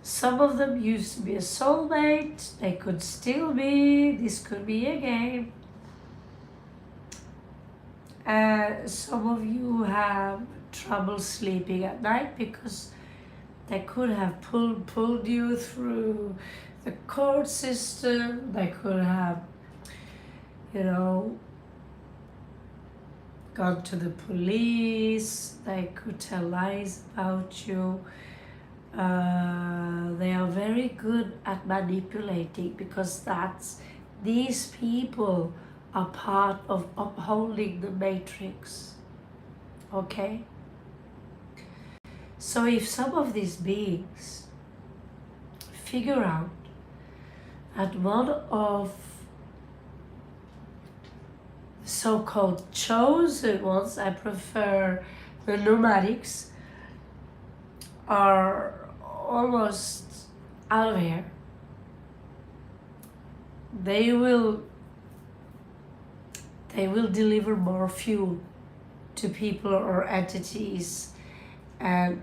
Some of them used to be a soulmate. They could still be. This could be a game. Some of you have trouble sleeping at night because they could have pulled you through the court system. They could have, gone to the police. They could tell lies about you. They are very good at manipulating because these people are part of upholding the matrix. Okay? So if some of these beings figure out that one of the so-called chosen ones, I prefer the nomadics, are almost out of here, they will deliver more fuel to people or entities and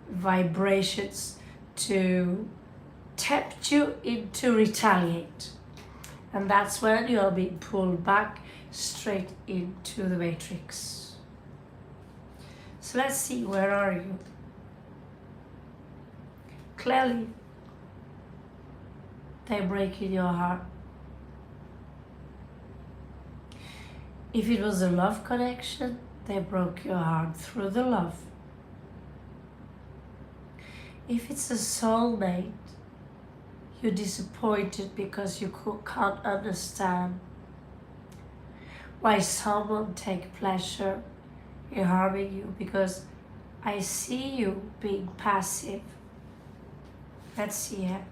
vibrations to tempt you into retaliate. And that's when you're being pulled back straight into the matrix. So let's see, where are you? Clearly, they break in your heart. If it was a love connection, they broke your heart through the love. If it's a soulmate, you're disappointed because you can't understand why someone takes pleasure in harming you, because I see you being passive. Let's see here.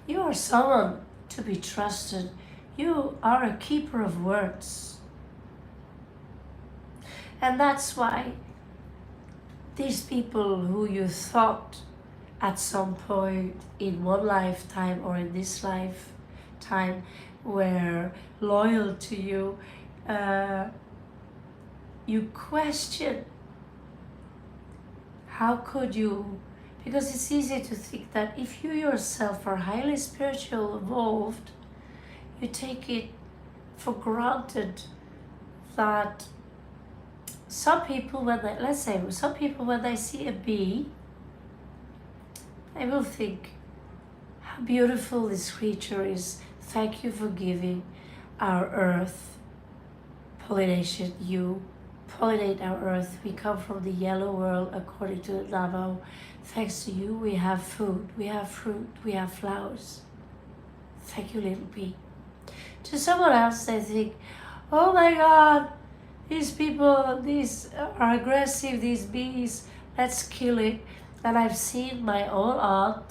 You are someone to be trusted. You are a keeper of words. And that's why these people who you thought at some point in one lifetime or in this lifetime were loyal to you, you question, how could you? Because it's easy to think that if you yourself are highly spiritual evolved, you take it for granted that some people, when they, let's say, some people when they see a bee, they will think, how beautiful this creature is. Thank you for giving our earth pollination. You pollinate our earth. We come from the yellow world according to the Navajo. Thanks to you, we have food, we have fruit, we have flowers. Thank you, little bee. To someone else, they think, oh my God, these people, these are aggressive, these bees, let's kill it. And I've seen my own aunt,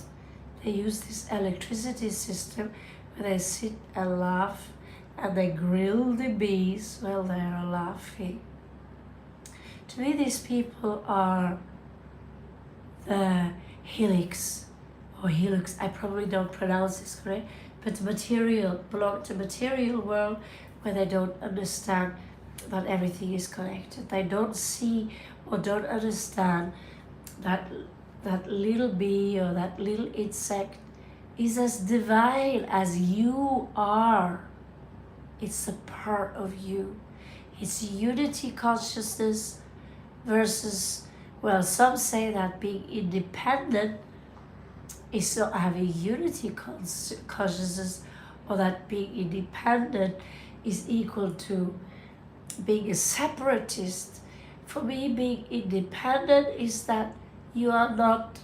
they use this electricity system where they sit and laugh and they grill the bees while they are laughing. To me, these people are the helix, or helix, I probably don't pronounce this correct, but the material, belong to the material world where they don't understand that everything is connected. They don't see or don't understand that that little bee or that little insect is as divine as you are. It's a part of you. It's unity consciousness versus, well, some say that being independent is not having unity consciousness, or that being independent is equal to being a separatist. For me, being independent is that you are not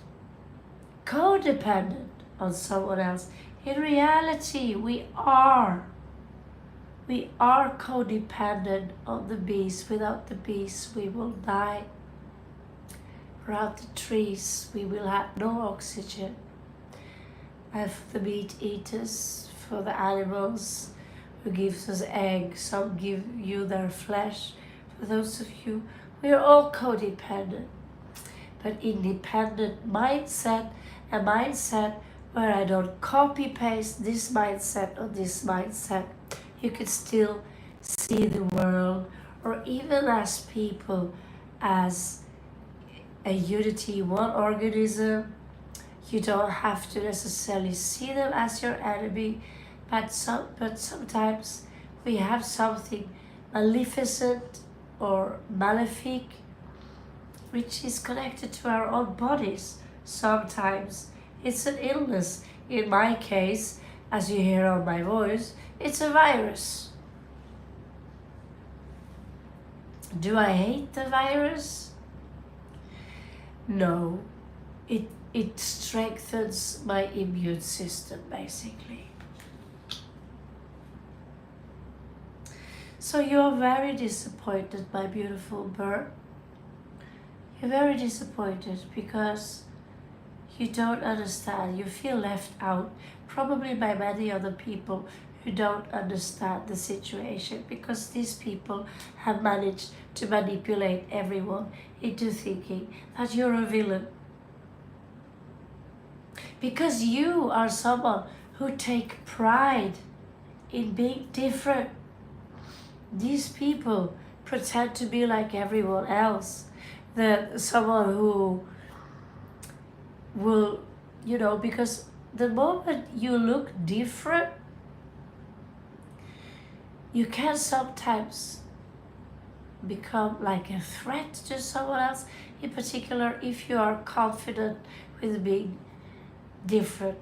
codependent on someone else. In reality, we are. We are codependent on the bees. Without the bees, we will die. Without the trees, we will have no oxygen. And for the meat eaters, for the animals who gives us eggs, some give you their flesh. For those of you, we are all codependent. But independent mindset, a mindset where I don't copy paste this mindset or this mindset. You can still see the world, or even as people, as a unity, one organism. You don't have to necessarily see them as your enemy, but sometimes we have something maleficent or malefic which is connected to our own bodies. Sometimes it's an illness. In my case, as you hear on my voice, it's a virus. Do I hate the virus? No. It strengthens my immune system, basically. So you are very disappointed, my beautiful bird. You're very disappointed because you don't understand. You feel left out, probably by many other people who don't understand the situation, because these people have managed to manipulate everyone into thinking that you're a villain. Because you are someone who take pride in being different. These people pretend to be like everyone else. That someone who will, because the moment you look different, you can sometimes become like a threat to someone else, in particular if you are confident with being different.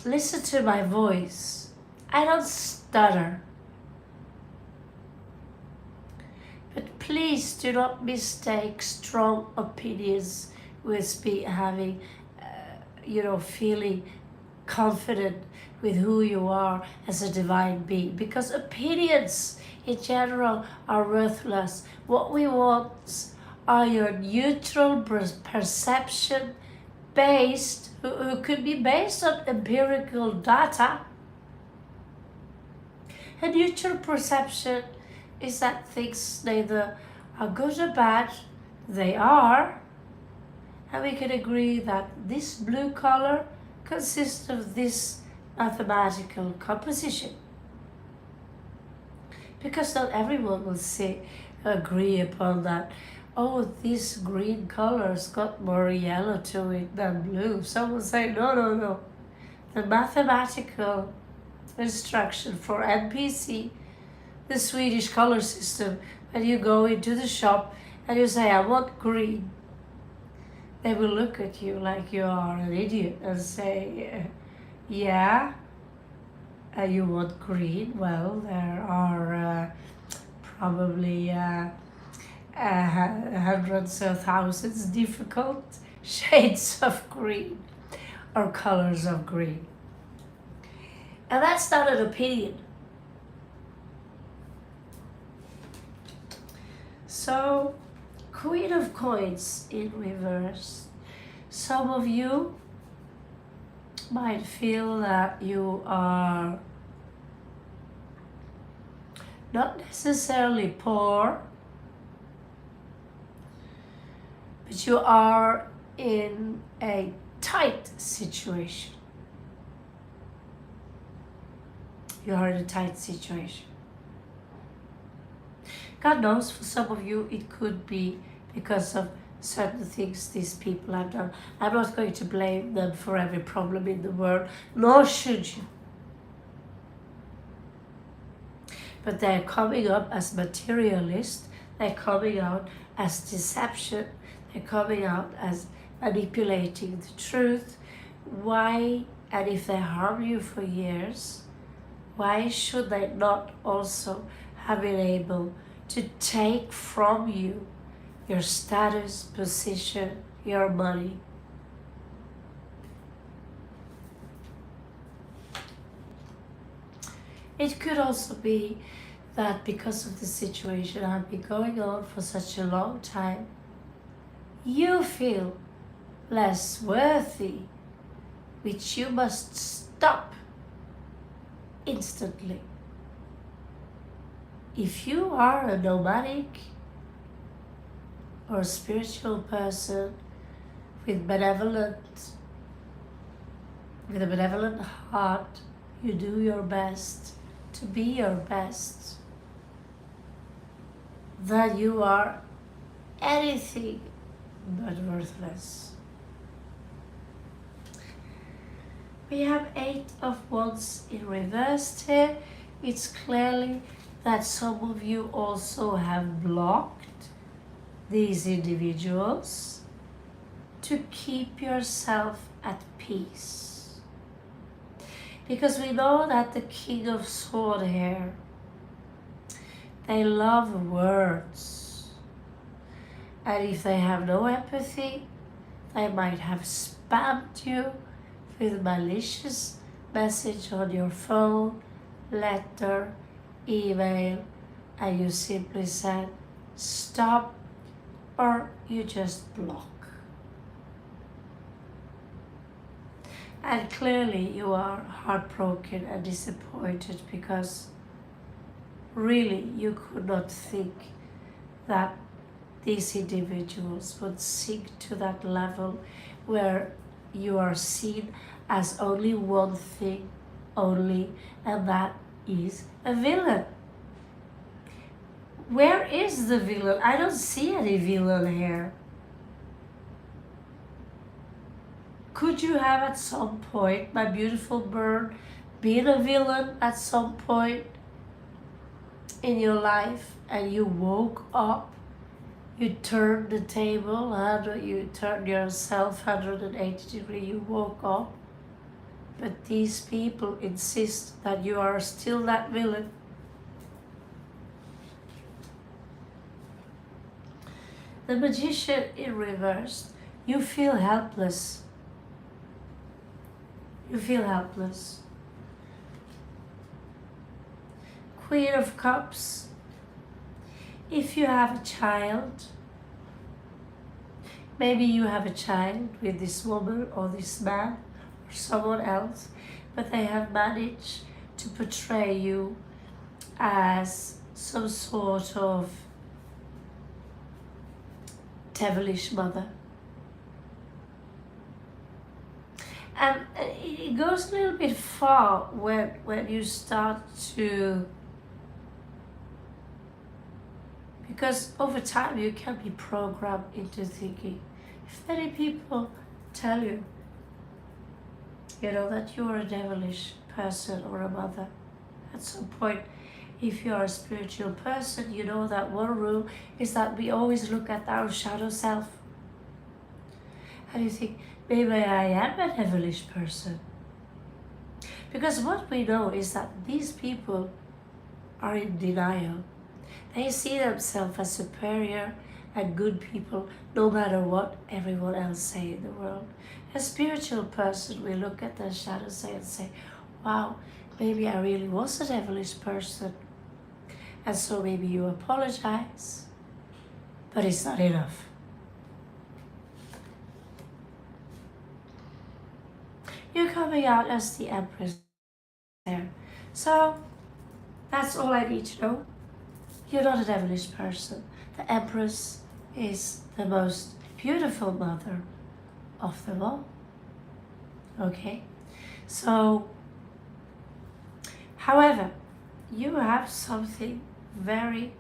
Listen to my voice. I don't stutter. But please do not mistake strong opinions with having, feeling confident with who you are as a divine being. Because opinions in general are worthless. What we want are your neutral perception based, who could be based on empirical data. A neutral perception is that things neither are good or bad, they are. And we can agree that this blue color consists of this mathematical composition. Because not everyone will agree upon that. Oh, this green color's got more yellow to it than blue. Some will say, no. The mathematical instruction for NPC the Swedish color system. When you go into the shop and you say, I want green, they will look at you like you are an idiot and say, yeah, you want green? Well, there are probably hundreds of thousands difficult shades of green or colors of green. And that's not an opinion. So, Queen of Coins in reverse. Some of you might feel that you are not necessarily poor, but you are in a tight situation. You are in a tight situation. God knows, for some of you it could be because of certain things these people have done. I'm not going to blame them for every problem in the world, nor should you. But they're coming up as materialist, they're coming out as deception, they're coming out as manipulating the truth. Why, and if they harm you for years, why should they not also have been able to take from you your status, position, your money? It could also be that because of the situation has been going on for such a long time, you feel less worthy, which you must stop instantly. If you are a nomadic or a spiritual person with a benevolent heart, you do your best to be your best, then you are anything but worthless. We have 8 of Wands in reverse here. It's clearly that some of you also have blocked these individuals to keep yourself at peace. Because we know that the King of Swords here, they love words. And if they have no empathy, they might have spammed you with malicious message on your phone, letter, email, and you simply said stop, or you just block. And clearly you are heartbroken and disappointed because really you could not think that these individuals would sink to that level where you are seen as only one thing only, and that is a villain. Where is the villain? I don't see any villain here. Could you have at some point, my beautiful bird, been a villain at some point in your life and you woke up, you turned the table, you turned yourself 180 degrees, you woke up, but these people insist that you are still that villain. The Magician in reverse, you feel helpless. You feel helpless. Queen of Cups, if you have a child, maybe you have a child with this woman or this man or someone else, but they have managed to portray you as some sort of devilish mother. And it goes a little bit far when you start to, because over time you can be programmed into thinking, if many people tell you, that you are a devilish person or a mother, at some point If you are a spiritual person, you know that one rule is that we always look at our shadow self. And you think, maybe I am a devilish person. Because what we know is that these people are in denial. They see themselves as superior and good people no matter what everyone else say in the world. A spiritual person will look at their shadow side and say, wow, maybe I really was a devilish person. And so maybe you apologize, but it's not enough. You're coming out as the Empress there. So that's all I need to know. You're not a devilish person. The Empress is the most beautiful mother of them all. Okay? So, however, you have something very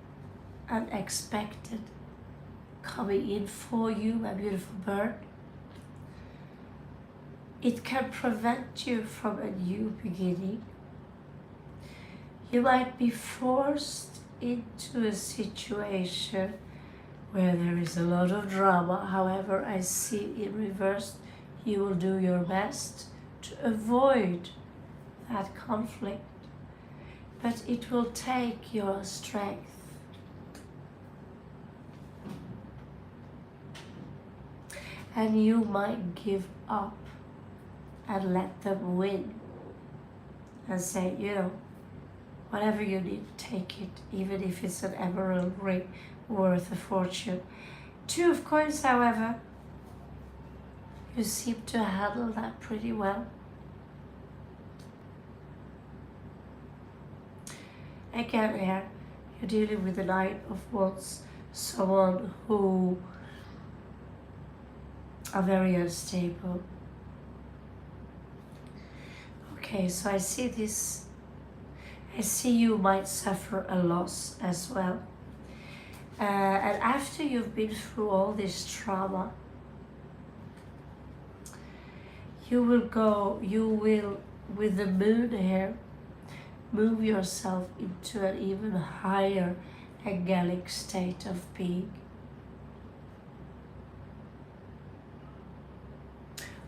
unexpected coming in for you, my beautiful bird. It can prevent you from a new beginning. You might be forced into a situation where there is a lot of drama. However, I see in reverse, you will do your best to avoid that conflict. But it will take your strength. And you might give up and let them win. And say, you know, whatever you need, take it, even if it's an emerald ring worth a fortune. Two of coins, however, you seem to handle that pretty well. Again here, you're dealing with the Knight of Wands, someone who are very unstable. Okay, so I see this. I see you might suffer a loss as well. And after you've been through all this trauma, you will, with the moon here, move yourself into an even higher angelic state of being.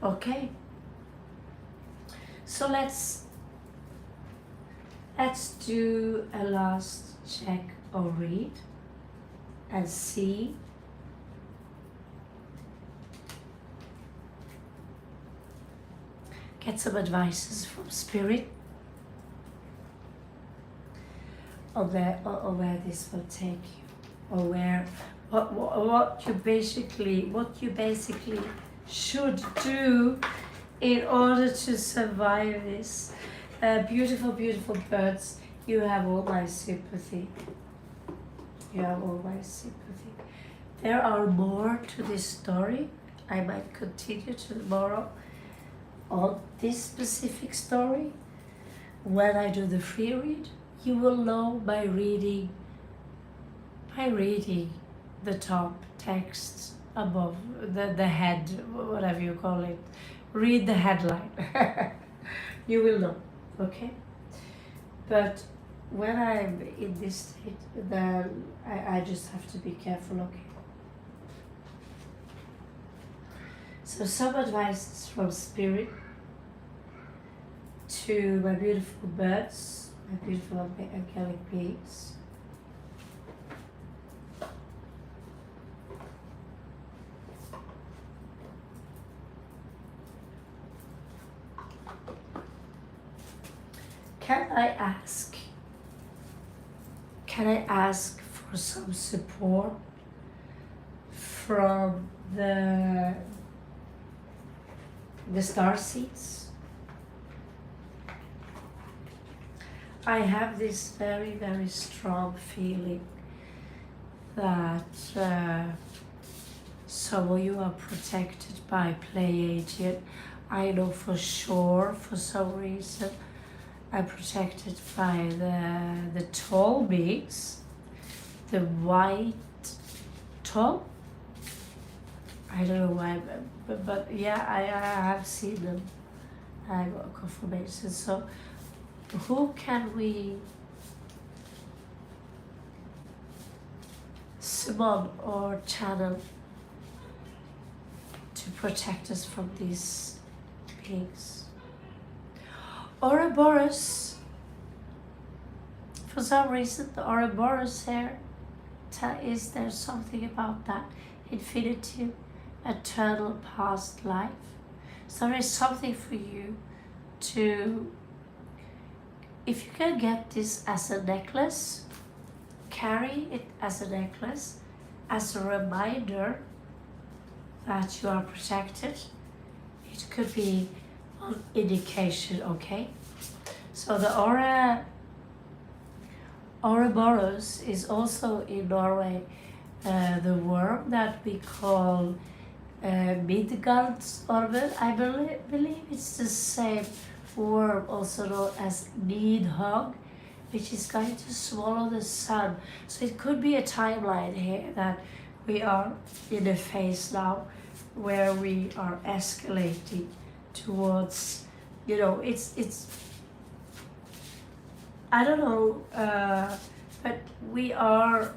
Okay, so let's do a last check or read and see get some advices from Spirit on where this will take you, or where what you basically should do in order to survive this. Beautiful, beautiful birds, you have all my sympathy. You have all my sympathy. There are more to this story. I might continue tomorrow on this specific story. When I do the free read, you will know by reading the top text above, the head, whatever you call it. Read the headline. You will know, okay? But when I'm in this state, then I just have to be careful, okay? So some advice from Spirit to my beautiful birds, my beautiful angelic beings. Can I ask for some support from the starseeds? I have this very, very strong feeling that some of you are protected by Pleiadian. I know for sure, for some reason, I'm protected by the tall beings, the white tall. I don't know why, but yeah, I have seen them. I got confirmation. So who can we summon or channel to protect us from these beings. Ouroboros, for some reason, the Ouroboros here is there something about that infinity, eternal past life. So there is something for you to, if you can get this as a necklace, carry it as a necklace, as a reminder that you are protected. It could be an indication, okay? So the Ouroboros is also in Norway the worm that we call Midgardsormen. I believe it's the same worm, also known as Nidhogg, which is going to swallow the sun. So it could be a timeline here that we are in a phase now where we are escalating towards, it's I don't know, but we are,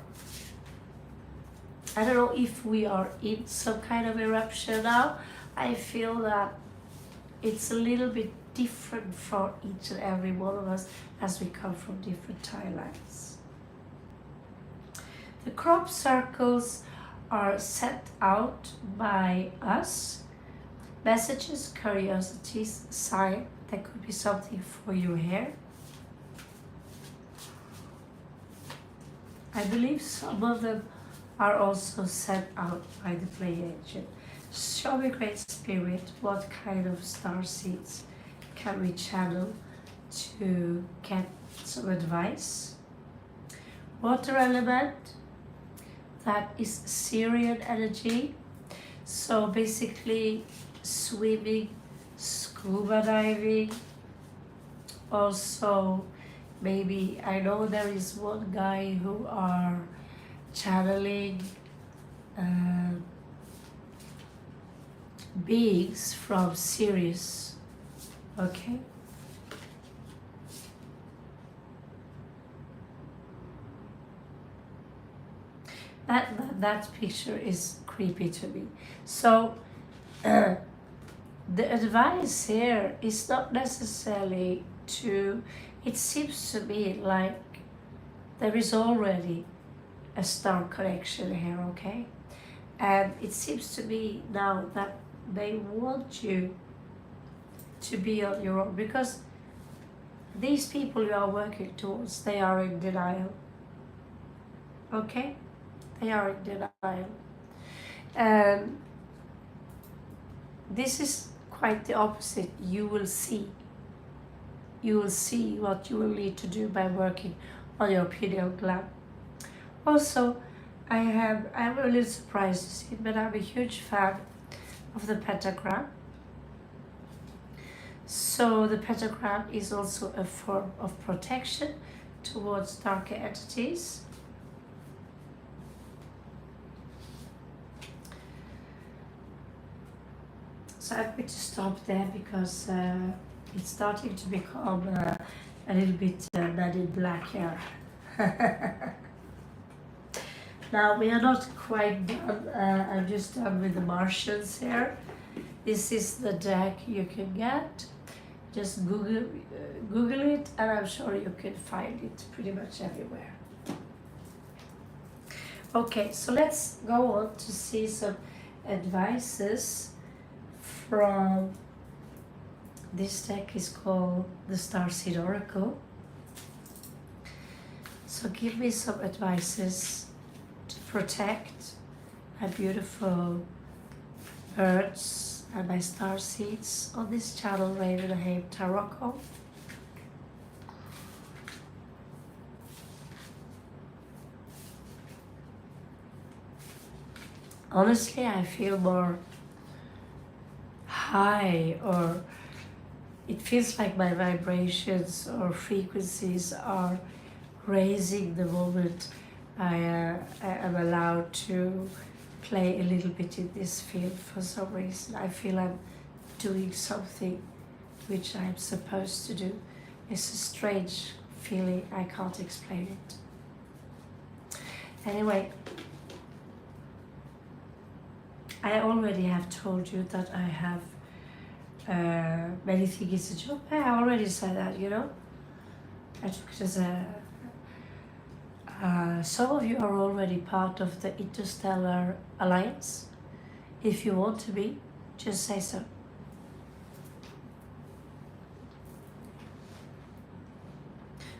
I don't know if we are in some kind of eruption now. I feel that it's a little bit different for each and every one of us as we come from different timelines. The crop circles are sent out by us. Messages, curiosities, sign. There could be something for your hair. I believe some of them are also sent out by the play agent. Show me, Great Spirit, what kind of star seeds can we channel to get some advice? Water element, that is Syrian energy. So basically swimming, scuba diving, also maybe, I know there is one guy who are channeling beings from Sirius, okay? That picture is creepy to me. So the advice here is not necessarily to, it seems to me like there is already a star connection here, okay? And it seems to me now that they want you to be on your own, because these people you are working towards, they are in denial, okay? They are in denial. And this is quite the opposite. You will see what you will need to do by working on your pineal gland. Also, I'm a little surprised to see it, but I'm a huge fan of the pentagram. So the pentagram is also a form of protection towards darker entities. So I'm going to stop there because it's starting to become a little bit Men in Black here. Now we are not quite done. I'm just done with the Martians here. This is the deck you can get. Just Google it, and I'm sure you can find it pretty much everywhere. Okay, so let's go on to see some advices from this deck. Is called the Starseed Oracle. So give me some advices to protect my beautiful birds and my star seeds on this channel, Raven Tarot. Honestly, I feel more high, or it feels like my vibrations or frequencies are raising the moment I am allowed to play a little bit in this field. For some reason I feel I'm doing something which I'm supposed to do. It's a strange feeling, I can't explain it. Anyway, I already have told you that I have many things it's a job. I already said that, you know. I took it as a some of you are already part of the interstellar alliance. If you want to be, just say so.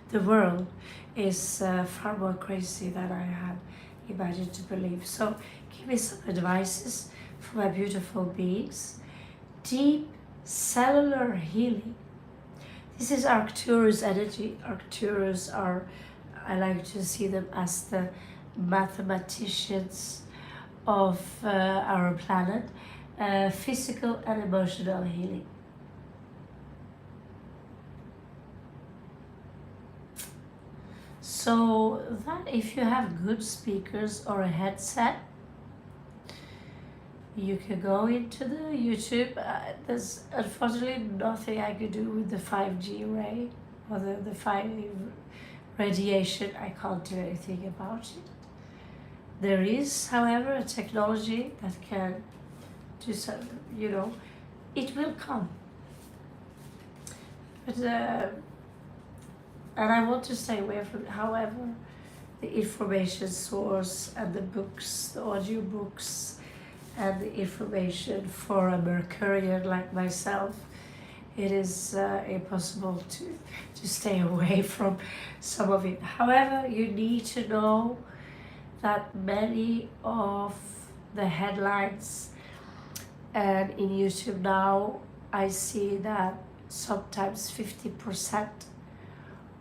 The world is far more crazy than I had imagined to believe. So give me some advices for my beautiful beings. Deep cellular healing. This is Arcturus energy. Arcturus are, I like to see them as the mathematicians of our planet. Physical and emotional healing. So that if you have good speakers or a headset, you can go into the YouTube. There's unfortunately nothing I could do with the 5G ray or the 5 radiation. I can't do anything about it. There is, however, a technology that can do some, you know, it will come. But and I want to stay away from it. However, the information source and the books, the audio books, and the information for a Mercurian like myself, it is impossible to stay away from some of it. However, you need to know that many of the headlines and in YouTube now, I see that sometimes 50%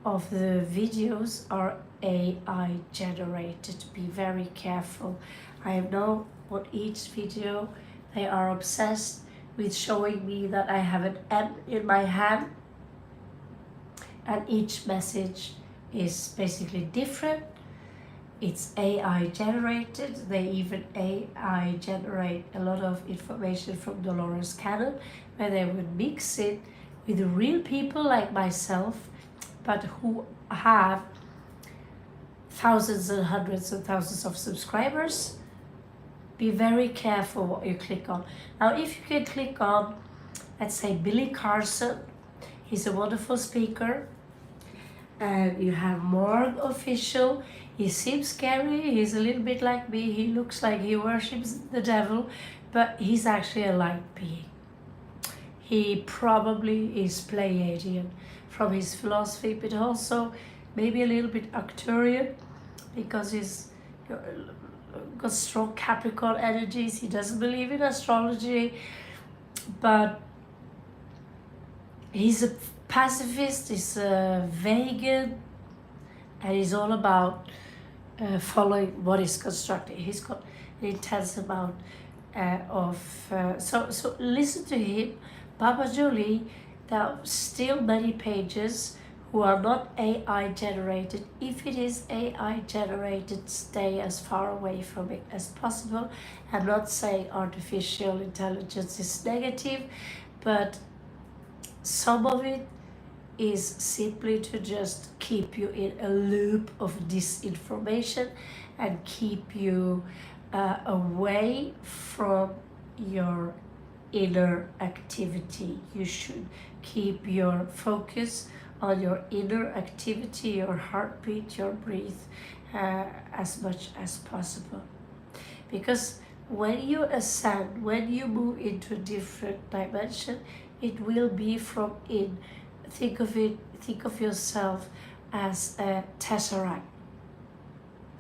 of the videos are AI generated. Be very careful. I know on each video they are obsessed with showing me that I have an M in my hand, and each message is basically different. It's AI generated. They even AI generate a lot of information from Dolores Cannon, where they would mix it with real people like myself, but who have thousands and hundreds and thousands of subscribers. Be very careful what you click on. Now, if you can click on, let's say, Billy Carson, he's a wonderful speaker, and you have Morg Official. He seems scary, he's a little bit like me, he looks like he worships the devil, but he's actually a light being. He probably is Pleiadian from his philosophy, but also maybe a little bit Arcturian, because he's got strong Capricorn energies. He doesn't believe in astrology, but he's a pacifist, he's a vegan, and he's all about following what is constructed. He's got an intense amount so listen to him. Baba Jolie, there are still many pages who are not AI generated. If it is AI generated, stay as far away from it as possible. I'm not saying artificial intelligence is negative, but some of it is simply to just keep you in a loop of disinformation and keep you away from your inner activity. You should keep your focus on your inner activity, your heartbeat, your breath, as much as possible. Because when you ascend, when you move into a different dimension, it will be from in. Think of yourself as a tesseract.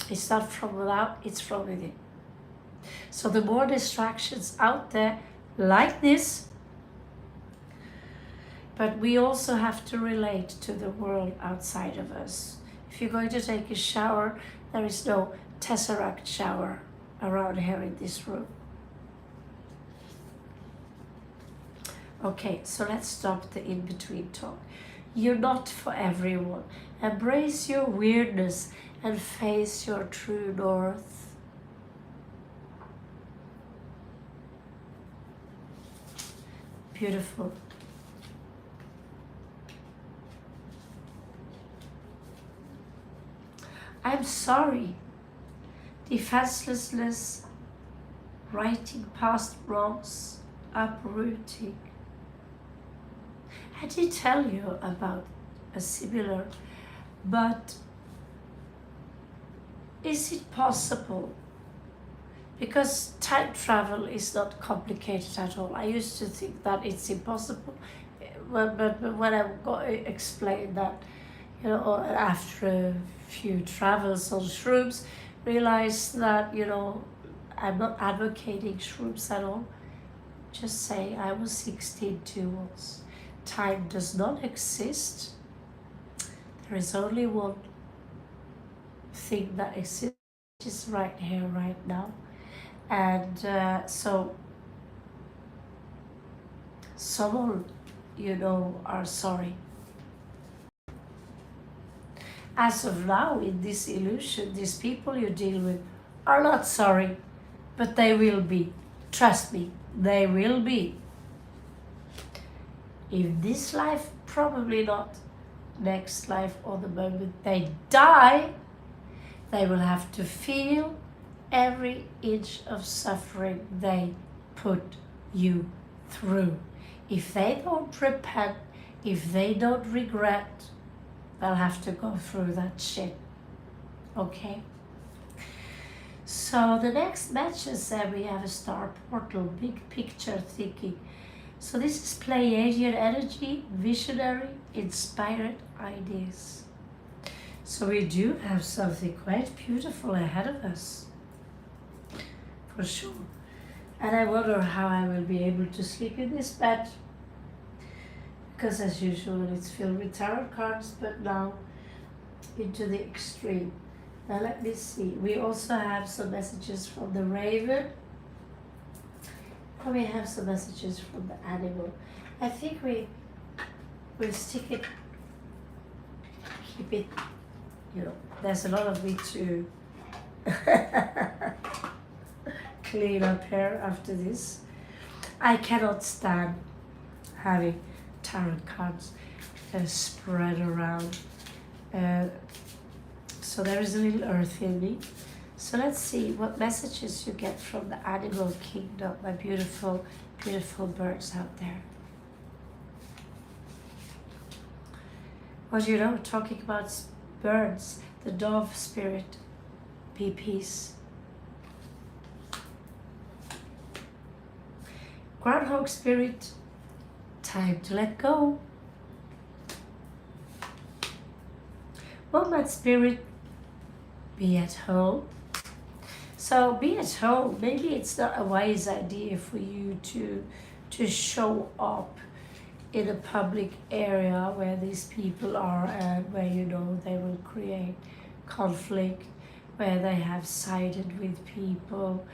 It's not from without, it's from within. So the more distractions out there like this, but we also have to relate to the world outside of us. If you're going to take a shower, there is no tesseract shower around here in this room. Okay, so let's stop the in-between talk. You're not for everyone. Embrace your weirdness and face your true north. Beautiful. I'm sorry. Defenselessness righting past wrongs, uprooting. I did tell you about a similar, but is it possible? Because time travel is not complicated at all. I used to think that it's impossible, but when I got explained that, after a few travels on shrooms, realized that, I'm not advocating shrooms at all. Just say I was 16 once. Time does not exist. There is only one thing that exists, which is right here, right now. And so someone, are sorry. As of now, in this illusion, these people you deal with are not sorry, but they will be. Trust me, they will be. In this life, probably not. Next life, or the moment they die, they will have to feel every inch of suffering they put you through. If they don't repent, if they don't regret, they'll have to go through that shit. Okay? So the next matches we have a star portal, big picture thinking. So this is Pleiadian energy, visionary, inspired ideas. So we do have something quite beautiful ahead of us, for sure. And I wonder how I will be able to sleep in this bed, because as usual it's filled with tarot cards, but now into the extreme. Now let me see. We also have some messages from the raven. And we have some messages from the animal. I think we'll stick it, keep it, there's a lot of me to clean up here after this. I cannot stand having tarot cards spread around. So there is a little earth in me. So let's see what messages you get from the animal kingdom, my beautiful, beautiful birds out there. Well, talking about birds, the dove spirit, be peace. Groundhog spirit, time to let go. Wombat spirit, be at home. So be at home. Maybe it's not a wise idea for you to show up in a public area where these people are, and where they will create conflict, where they have sided with people,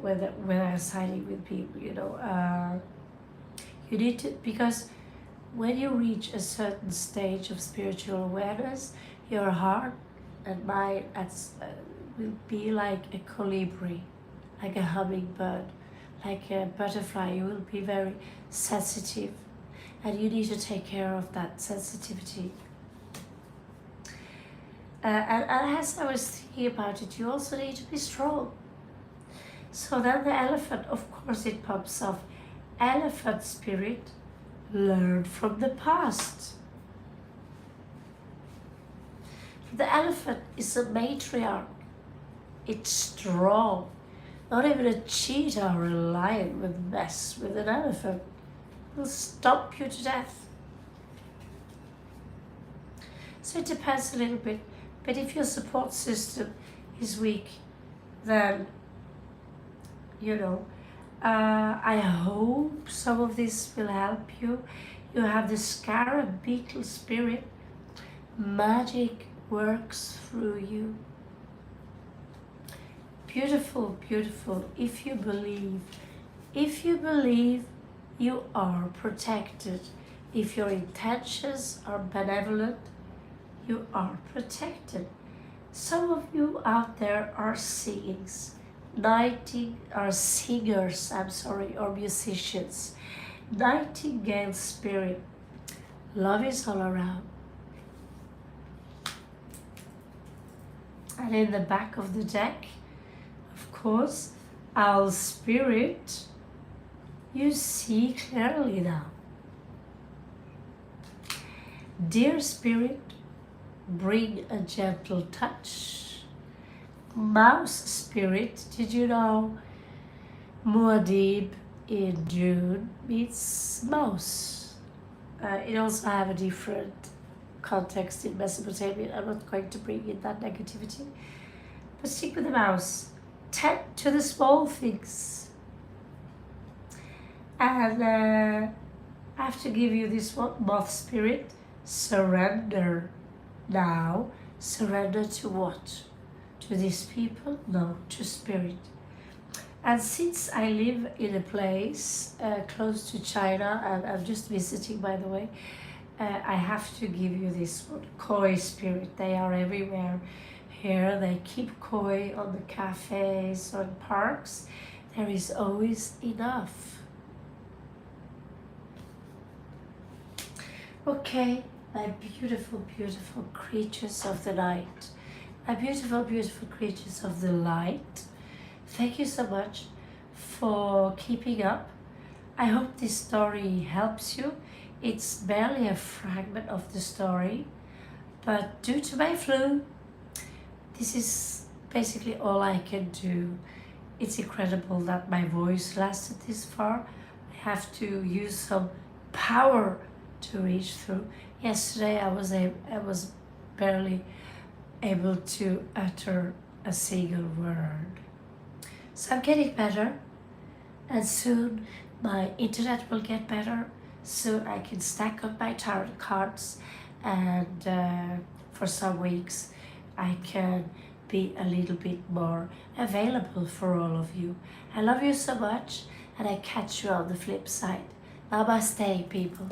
where they're siding with people, you need to, because when you reach a certain stage of spiritual awareness, your heart and mind will be like a colibri, like a hummingbird, like a butterfly. You will be very sensitive, and you need to take care of that sensitivity. And as I was thinking about it, you also need to be strong. So then the elephant, of course, it pops off. Elephant spirit, learn from the past. The elephant is a matriarch. It's strong. Not even a cheetah or a lion will mess with an elephant. It will stomp you to death. So it depends a little bit. But if your support system is weak, then, I hope some of this will help you. You have the scarab beetle spirit. Magic works through you. Beautiful, beautiful. If you believe, you are protected. If your intentions are benevolent, you are protected. Some of you out there are singers, or musicians. Nightingale spirit. Love is all around. And in the back of the deck, of because our spirit, you see clearly now. Dear spirit, bring a gentle touch. Mouse spirit, did you know Muad'Dib in June means mouse? It also have a different context in Mesopotamia. I'm not going to bring in that negativity. But stick with the mouse. Tend to the small things. And I have to give you this one, moth spirit. Surrender now. Surrender to what? To these people? No, to spirit. And since I live in a place close to China, and I'm just visiting, by the way, I have to give you this one, koi spirit. They are everywhere here. They keep koi on the cafes, on parks. There is always enough. Okay, my beautiful, beautiful creatures of the night. My beautiful, beautiful creatures of the light. Thank you so much for keeping up. I hope this story helps you. It's barely a fragment of the story, but due to my flu, this is basically all I can do. It's incredible that my voice lasted this far. I have to use some power to reach through. Yesterday I was barely able to utter a single word. So I'm getting better, and soon my internet will get better. Soon I can stack up my tarot cards, and for some weeks I can be a little bit more available for all of you. I love you so much, and I catch you on the flip side. Namaste, people.